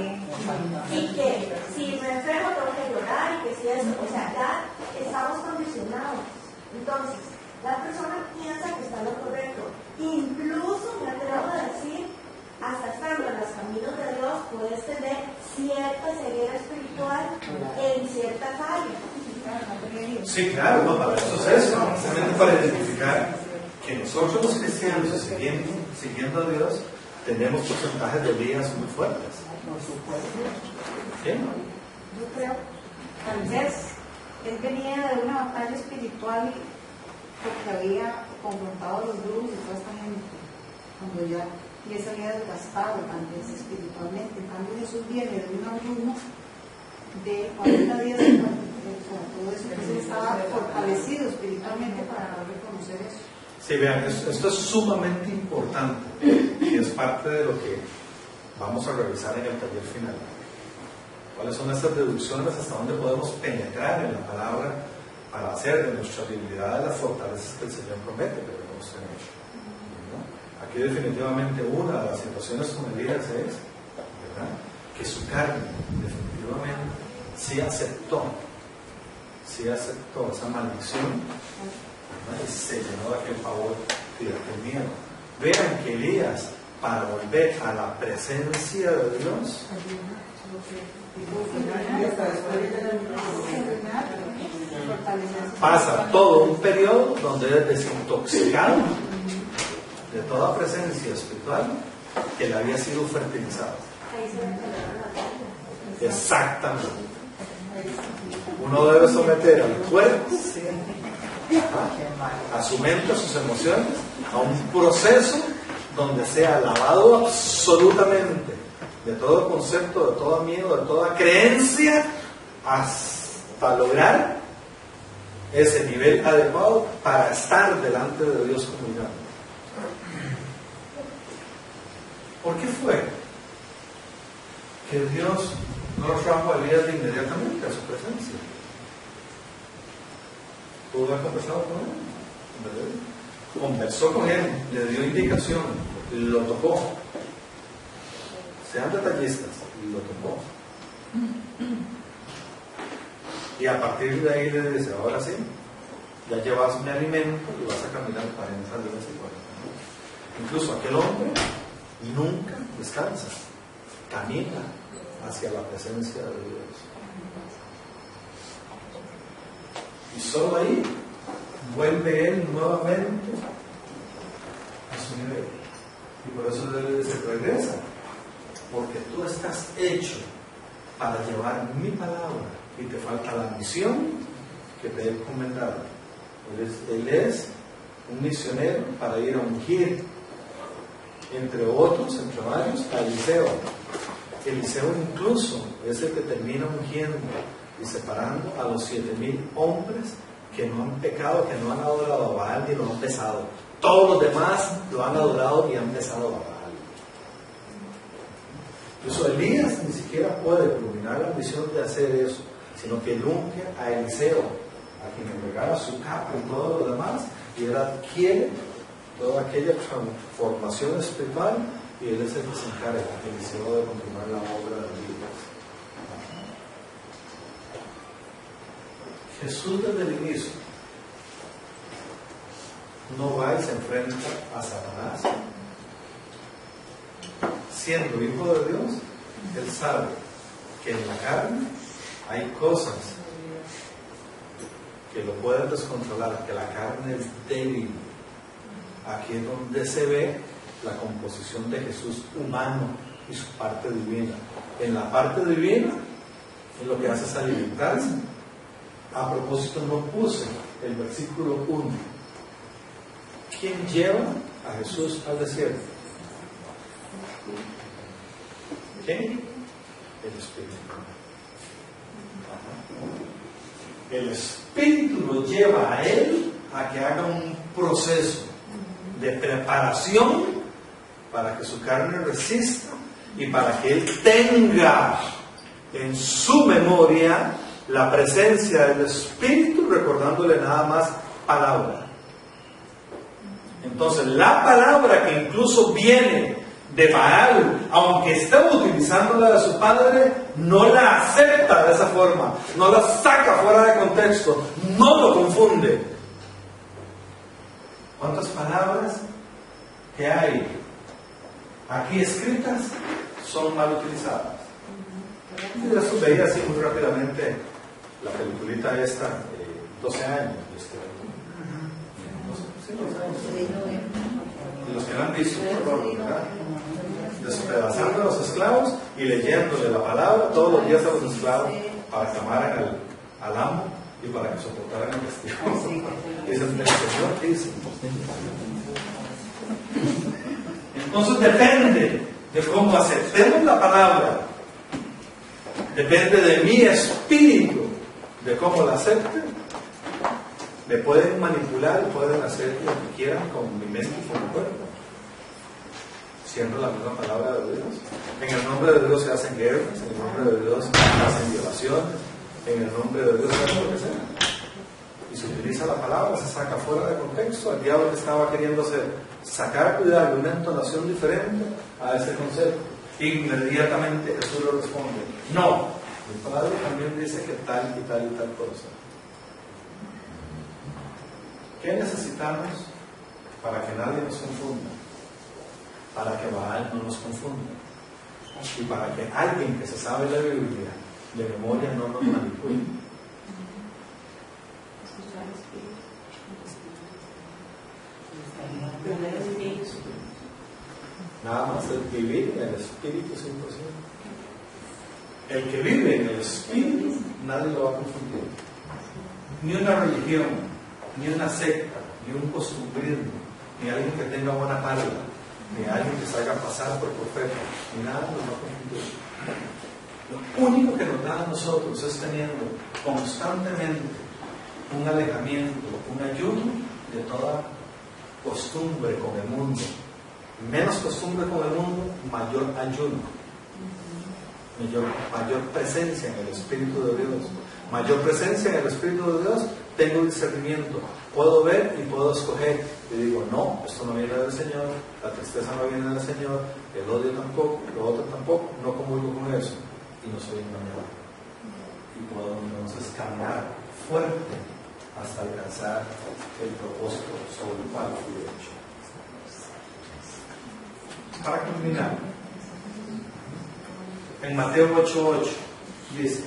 y que si me enfermo tengo que llorar y que si eso, o sea, ya estamos condicionados. Entonces, la persona piensa que está en lo correcto. Incluso, me atrevo a decir, hasta estando en los caminos de Dios, puedes tener cierta ceguera espiritual en ciertas áreas. Sí, claro, no, para eso es eso, precisamente para identificar que nosotros los cristianos, siguiendo a Dios, tenemos porcentajes de días muy fuertes. ¿Sí? Yo creo, tal vez él venía de una batalla espiritual porque había confrontado a los brujos y toda esta gente. Cuando ya les había desgastado tal vez espiritualmente. En cambio Jesús viene de un ayuno de 40 días con todo eso, que estaba fortalecido espiritualmente para reconocer eso. Sí, vean, esto es sumamente importante y es parte de lo que vamos a revisar en el taller final. ¿Cuáles son estas deducciones? ¿Hasta dónde podemos penetrar en la palabra para hacer de nuestra debilidad las fortalezas que el Señor promete que debemos tener? ¿No? Aquí definitivamente una de las situaciones con Elías es, ¿verdad?, que su carne definitivamente sí aceptó esa maldición, ¿verdad?, y se llenó de aquel pavor y de aquel miedo. Vean que Elías, para volver a la presencia de Dios, pasa todo un periodo donde es desintoxicado de toda presencia espiritual que le había sido fertilizada. Exactamente. Uno debe someter al cuerpo, a su mente, a sus emociones, a un proceso donde sea lavado absolutamente de todo concepto, de todo miedo, de toda creencia, hasta lograr ese nivel adecuado para estar delante de Dios comunicando. ¿Por qué fue que Dios no trajo a Elías de inmediatamente a su presencia? ¿Pudo haber conversado con él? Conversó con él, le dio indicación, lo tocó. Sean detallistas, lo tocó. Y a partir de ahí le dice: ahora sí, ya llevas mi alimento y vas a caminar 40 días y 40 noches. Incluso aquel hombre nunca descansa, camina hacia la presencia de Dios. Y solo ahí vuelve él nuevamente a su nivel. Y por eso él dice: regresa, porque tú estás hecho para llevar mi palabra y te falta la misión que te he encomendado. Él es un misionero para ir a ungir, entre otros, entre varios, a Eliseo. Eliseo incluso es el que termina ungiendo y separando a los 7,000 hombres que no han pecado, que no han adorado a Baal ni lo han besado. Todos los demás lo han adorado y han besado a Baal. Incluso Elías ni siquiera puede culminar la misión de hacer eso, sino que él unge a Eliseo, a quien le regala su capa y todo lo demás, y él adquiere toda aquella transformación espiritual, y él es el que se encarga, Eliseo, de continuar la obra de Elías. Jesús desde el inicio no va y se enfrenta a Satanás. Siendo hijo de Dios, él sabe que en la carne hay cosas que lo pueden descontrolar, que la carne es débil. Aquí es donde se ve la composición de Jesús humano y su parte divina. En la parte divina, en lo que hace es alimentarse. A propósito, no puse el versículo 1. ¿Quién lleva a Jesús al desierto? ¿Quién? El Espíritu. El Espíritu lo lleva a él a que haga un proceso de preparación para que su carne resista y para que él tenga en su memoria la presencia del Espíritu, recordándole nada más palabra. Entonces la palabra que incluso viene de Baal, aunque esté utilizándola de su padre, no la acepta de esa forma, no la saca fuera de contexto, no lo confunde. ¿Cuántas palabras que hay aquí escritas son mal utilizadas? Y eso veía así muy rápidamente la peliculita esta, 12 años. Y los que la han visto, ¿verdad? Despedazando a los esclavos y leyéndole la palabra todos los días a los esclavos para que amaran al amo y para que soportaran el castigo. Dice el Señor, dice: Entonces depende de cómo aceptemos la palabra, depende de mi espíritu, de cómo la acepte. Me pueden manipular y pueden hacer lo que quieran con mi mente y con mi cuerpo, siendo la misma palabra de Dios. En el nombre de Dios se hacen guerras, en el nombre de Dios se hacen violaciones, en el nombre de Dios se hace lo que sea. Y se utiliza la palabra, se saca fuera de contexto. El diablo que estaba queriendo sacar cuidado de una entonación diferente a ese concepto. Inmediatamente Jesús le responde: no, mi Padre también dice que tal y tal y tal cosa. ¿Qué necesitamos para que nadie nos confunda? Para que Baal no nos confunda. Y para que alguien que se sabe la Biblia de memoria no nos manipule. Nada más el vivir en el Espíritu 100%. El que vive en el Espíritu, nadie lo va a confundir. Ni una religión, ni una secta, ni un costumbrismo, ni alguien que tenga buena palabra, ni alguien que se haga pasar por profeta, ni nada nos va a confundir. Lo único que nos da a nosotros es teniendo constantemente un alejamiento, un ayuno de toda costumbre con el mundo. Menos costumbre con el mundo, mayor ayuno, mayor presencia en el Espíritu de Dios. Mayor presencia en el Espíritu de Dios, tengo discernimiento, puedo ver y puedo escoger. Y digo: no, esto no viene del Señor, la tristeza no viene del Señor, el odio tampoco, lo otro tampoco, no comulgo con eso, y no soy engañado. Y puedo entonces caminar fuerte hasta alcanzar el propósito sobre el cual fui hecho. Para culminar, en Mateo 8:8 dice: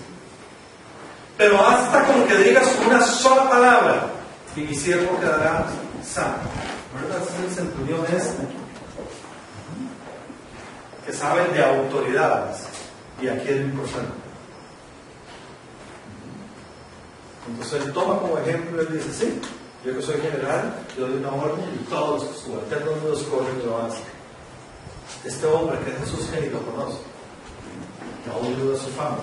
pero basta con que digas una sola palabra y mi siervo quedará sano. ¿Verdad? Es el centurión que sabe de autoridades, y aquí es lo importante. Entonces él toma como ejemplo, él dice: sí, yo que soy general, yo doy una orden y todos los subalternos corren y lo hacen. Este hombre que es Jesús, que ni lo conoce, que ha oído de su fama,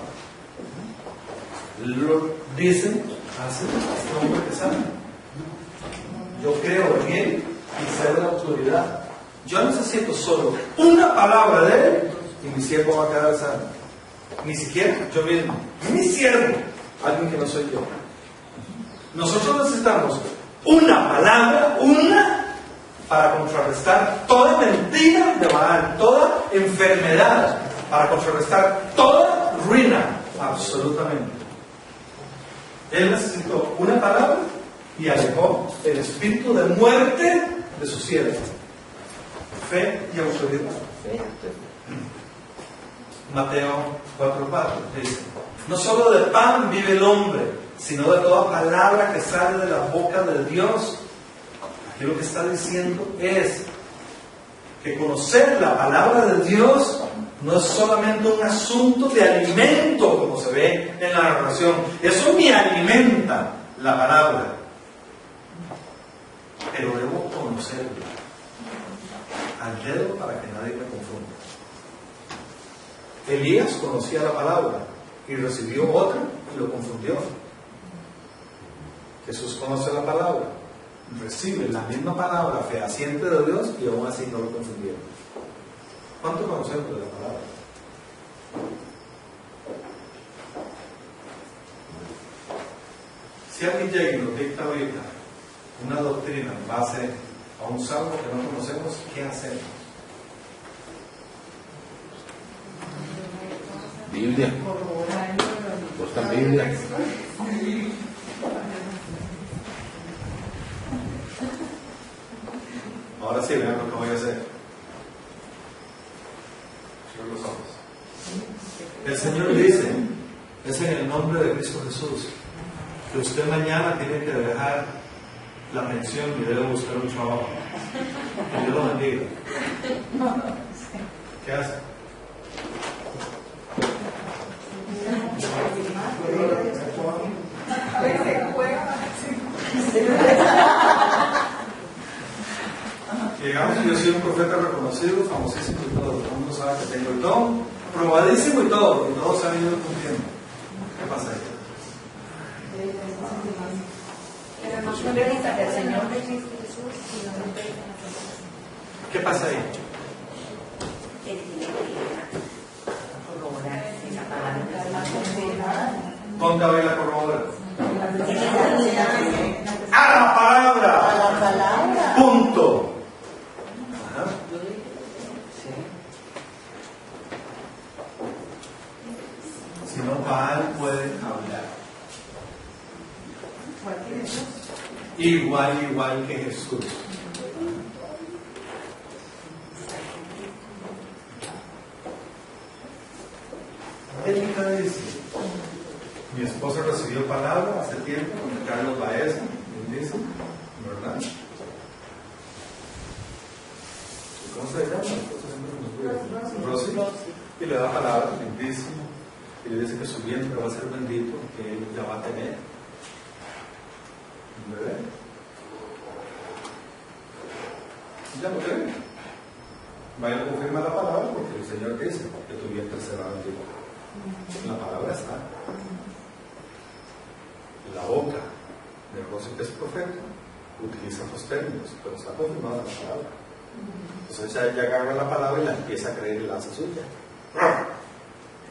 lo dicen: hace este hombre que sabe. Yo creo en él y sé de la autoridad. Yo necesito solo una palabra de él y mi siervo va a quedar sano. Ni siquiera yo mismo, mi siervo, alguien que no soy yo. Nosotros necesitamos una palabra, para contrarrestar toda mentira de Baal, toda enfermedad, para contrarrestar toda ruina, absolutamente. Él necesitó una palabra y alejó el espíritu de muerte de su siervo. Fe y autoridad. Mateo 4:4 dice: no solo de pan vive el hombre, sino de toda palabra que sale de la boca de Dios. Aquí lo que está diciendo es que conocer la palabra de Dios no es solamente un asunto de alimento, como se ve en la narración. Eso me alimenta, la palabra, pero debo conocerla al dedo para que nadie me confunda. Elías conocía la palabra y recibió otra y lo confundió. Jesús conoce la palabra, recibe la misma palabra fehaciente de Dios y aún así no lo confundieron. ¿Cuánto conocemos de la palabra? Si alguien llega y nos dicta ahorita una doctrina en base a un salmo que no conocemos, ¿qué hacemos? Biblia. Buscan Biblia. Ahora sí, vean lo que voy a hacer. Cierro los ojos. El Señor dice, es en el nombre de Cristo Jesús, que usted mañana tiene que dejar la pensión y debe buscar un trabajo. Que Dios lo bendiga. ¿Qué hace? Digamos que yo soy un profeta reconocido. conocido, famosísimo y todo. Todo el mundo sabe que tengo el don, probadísimo y todo se ha ido cumpliendo. ¿Qué pasa ahí? Pero no son bendita del Señor de Cristo Jesús, sino de la ¿Qué pasa ahí? que tiene que corroborar esa palabra. ¿Dónde va la corrobora? A ¡A la palabra! la palabra. ¡Punto! Ajá. Si no, Baal puede hablar. Igual que Jesús. Ética dice: mi esposa recibió palabra hace tiempo con Carlos Baeza, dice, ¿verdad? ¿Cómo se llama? Rosy. Y le da palabra, lindísimo. Y le dice que su vientre va a ser bendito, que él ya va a tener un bebé. Ya lo cree. Vaya a confirmar la palabra porque el Señor dice que tu vientre será bendito. La palabra está. La boca de Rosy, que es profeta, utiliza otros términos, pero está confirmada la palabra. Entonces ella agarra la palabra y la empieza a creer y la hace suya.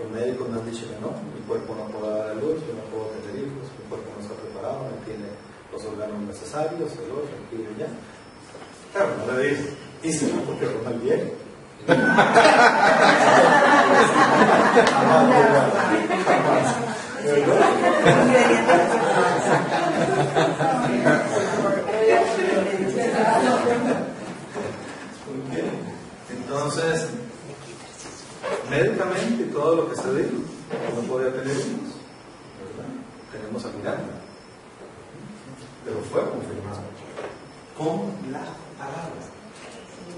Los médicos me han dicho que no, mi cuerpo no puede dar a luz, yo no puedo tener hijos, mi cuerpo no está preparado, no tiene los órganos necesarios, el otro, aquí y allá. Claro, no le dice, y si no, porque Ronald viene. Entonces, médicamente y todo lo que se dijo, no podía tener hijos, ¿verdad? Tenemos a Miranda, pero fue confirmado con la palabra.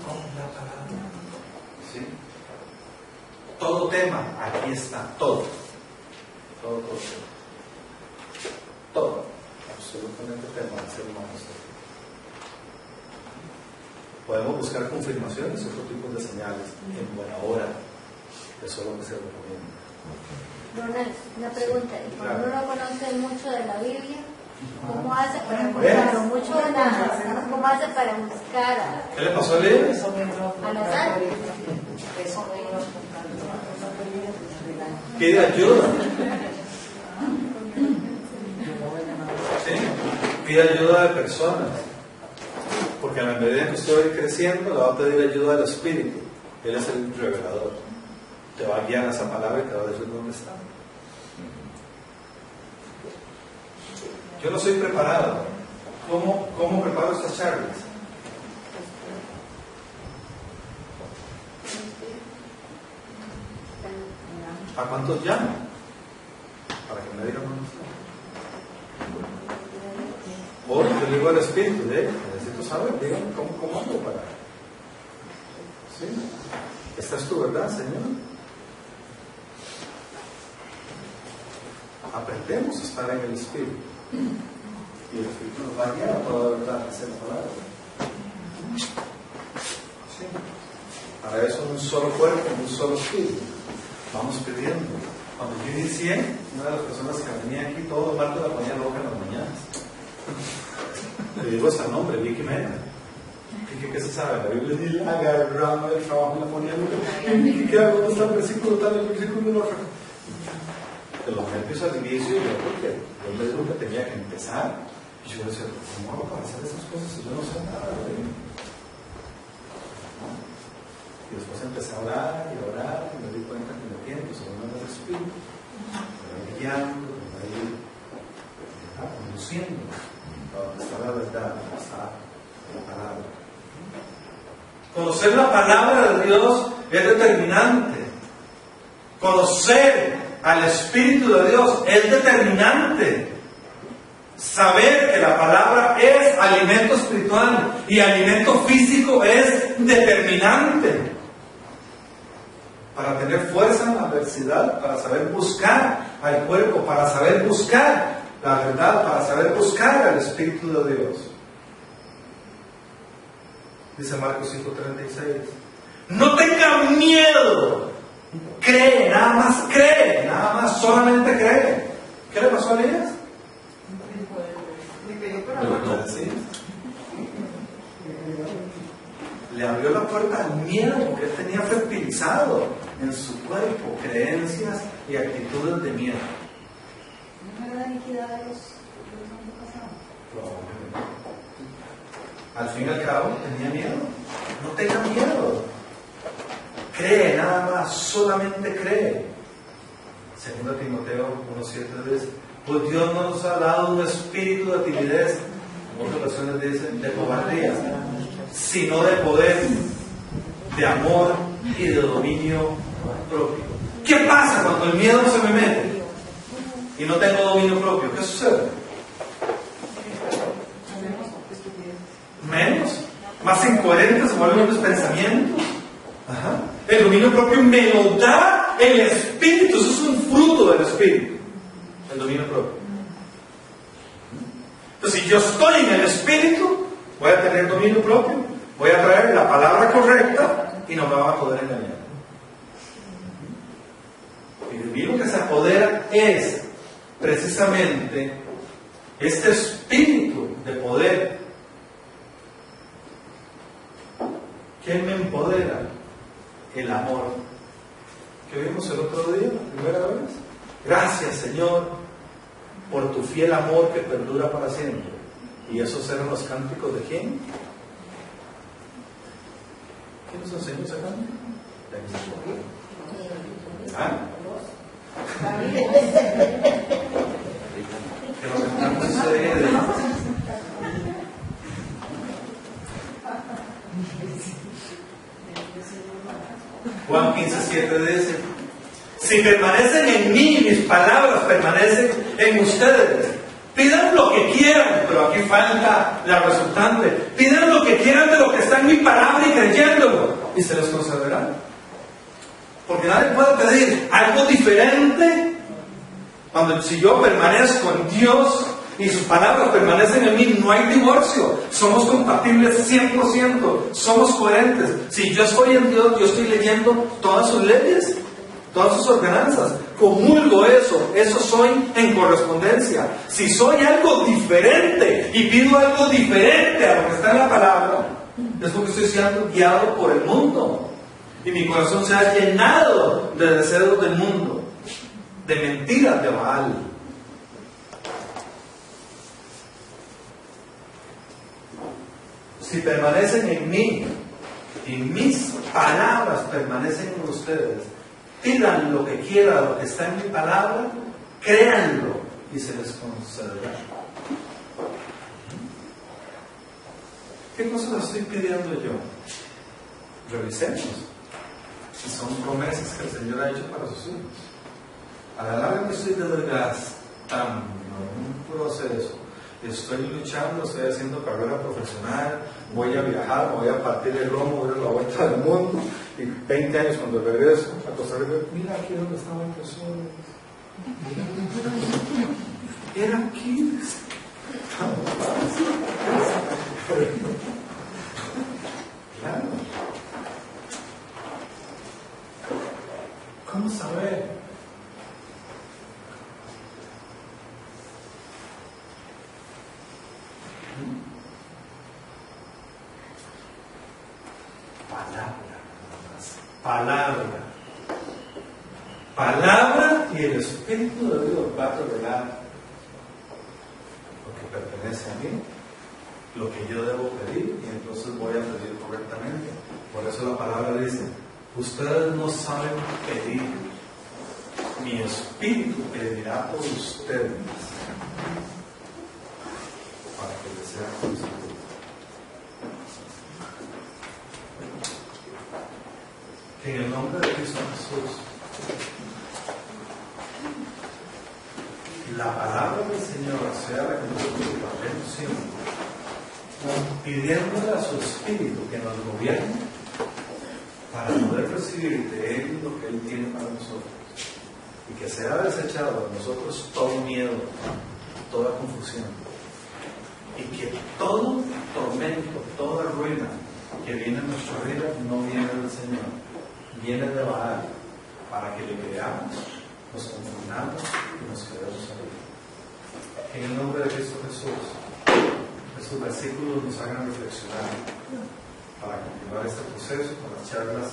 Con la palabra. ¿Sí? Todo tema, aquí está, todo, absolutamente tema del ser humano. Podemos buscar confirmaciones, otro tipo de señales, en buena hora. Eso es lo que se recomienda. Ronald, una pregunta. Sí, cuando claro. uno conoce mucho de la Biblia, ¿cómo hace para buscar mucho de la, cómo hace para buscar ¿Qué le pasó a Leo? a la sal? Pide ayuda. ¿Sí? Pide ayuda de personas. Porque a la medida que usted va a ir creciendo, le va a pedir ayuda del Espíritu. Él es el revelador. Te va a guiar a esa palabra y te va a decir dónde está. Yo no soy preparado. ¿Cómo preparo estas charlas? ¿A cuántos llamo? Para que me digan dónde está. O yo le digo al Espíritu, necesito saber, dígame cómo hago para. ¿Sí? ¿Esta es tu verdad, Señor? Aprendemos a estar en el Espíritu. Y el Espíritu nos va a guiar a toda la verdad, hacia la palabra. ¿Sí? Para eso un solo cuerpo, un solo Espíritu. Vamos pidiendo. Cuando yo inicié, una de las personas que venía aquí todos los martes la ponía loca en las mañanas. Le digo hasta el nombre, Vicky Mena. ¿Qué se sabe? La Biblia ni la agarraba del trabajo y la ponía loca. ¿Qué hago? ¿Dónde está el versículo tal, el versículo no? De los nervios al inicio, yo porque yo me dijo que tenía que empezar. Y yo decía, ¿cómo hago para hacer esas cosas si yo no sé nada de mí? Y después empecé a orar y me di cuenta que me tiene, que según el Espíritu, me va guiando, me va a ir conduciendo a donde está la verdad, donde está la palabra. Conocer la palabra de Dios es determinante. Conocer al Espíritu de Dios es determinante. Saber que la palabra es alimento espiritual y alimento físico es determinante. Para tener fuerza en la adversidad, para saber buscar al cuerpo, para saber buscar la verdad, para saber buscar al Espíritu de Dios. Dice Marcos 5:36. miedo. Cree, nada más, solamente cree. ¿Qué le pasó a Elías? ¿Sí? Le abrió la puerta al miedo porque él tenía fertilizado en su cuerpo creencias y actitudes de miedo. ¿No era la iniquidad de los antepasados? Al fin y al cabo tenía miedo. No tenga miedo. Cree nada más, solamente cree. 2 Timoteo 1:7 dice: pues Dios no nos ha dado un espíritu de timidez, en otras ocasiones dicen de cobardía, sino de poder, de amor y de dominio propio. ¿Qué pasa cuando el miedo se me mete y no tengo dominio propio? ¿Qué sucede? Menos, más incoherentes se vuelven los pensamientos. Ajá. El dominio propio me lo da el Espíritu. Eso es un fruto del Espíritu, el dominio propio. Entonces, si yo estoy en el Espíritu, voy a tener dominio propio, voy a traer la palabra correcta y no me van a poder engañar. Y de mí lo que se apodera es precisamente este espíritu de poder. ¿Quién me empodera? El amor. ¿Qué vimos el otro día? ¿Primera vez? Gracias, Señor, por tu fiel amor que perdura para siempre. ¿Y esos eran los cánticos de quién? ¿Quién nos enseñó ese cántico? ¿Ah? Que lo cantamos ese día. Juan 15:7 dice: si permanecen en mí, mis palabras permanecen en ustedes. Pidan lo que quieran, pero aquí falta la resultante. Pidan lo que quieran de lo que está en mi palabra y creyéndolo, y se les concederá. Porque nadie puede pedir algo diferente si yo permanezco en Dios y sus palabras permanecen en mí. No hay divorcio, somos compatibles 100%, somos coherentes. Si yo estoy en Dios, yo estoy leyendo todas sus leyes, todas sus ordenanzas, comulgo eso soy en correspondencia. Si soy algo diferente y pido algo diferente a lo que está en la palabra, es porque estoy siendo guiado por el mundo y mi corazón se ha llenado de deseos del mundo, de mentiras de Baal. Si permanecen en mí y mis palabras permanecen en ustedes, pidan lo que quieran, lo que está en mi palabra, créanlo y se les concederá. ¿Qué cosas estoy pidiendo yo? Revisemos si son promesas que el Señor ha hecho para sus hijos. A la larga me estoy desgastando en un proceso. Estoy luchando, estoy haciendo carrera profesional, voy a viajar, voy a partir el lomo, voy a dar la vuelta del mundo, y 20 años cuando regreso a Costa Rica, mira aquí donde estaba el tesoro. Era aquí. Claro. ¿Cómo saber? Palabra y el Espíritu de Dios va a revelar lo que pertenece a mí, lo que yo debo pedir, y entonces voy a pedir correctamente. Por eso la palabra dice: ustedes no saben pedir, mi Espíritu pedirá por ustedes para que les sea concedido. Que en el nombre de Cristo Jesús la palabra del Señor sea la que nosotros hablemos siempre, pidiéndole a su Espíritu que nos gobierne para poder recibir de Él lo que Él tiene para nosotros, y que sea desechado de nosotros todo miedo, toda confusión, y que todo tormento, toda ruina que viene en nuestra vida no viene del Señor, viene de Baal, para que le creamos, nos confundamos y nos quedemos ahí. En el nombre de Cristo Jesús, estos versículos nos hagan reflexionar para continuar este proceso con las charlas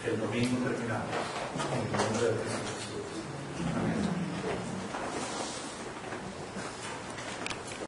que el domingo terminamos.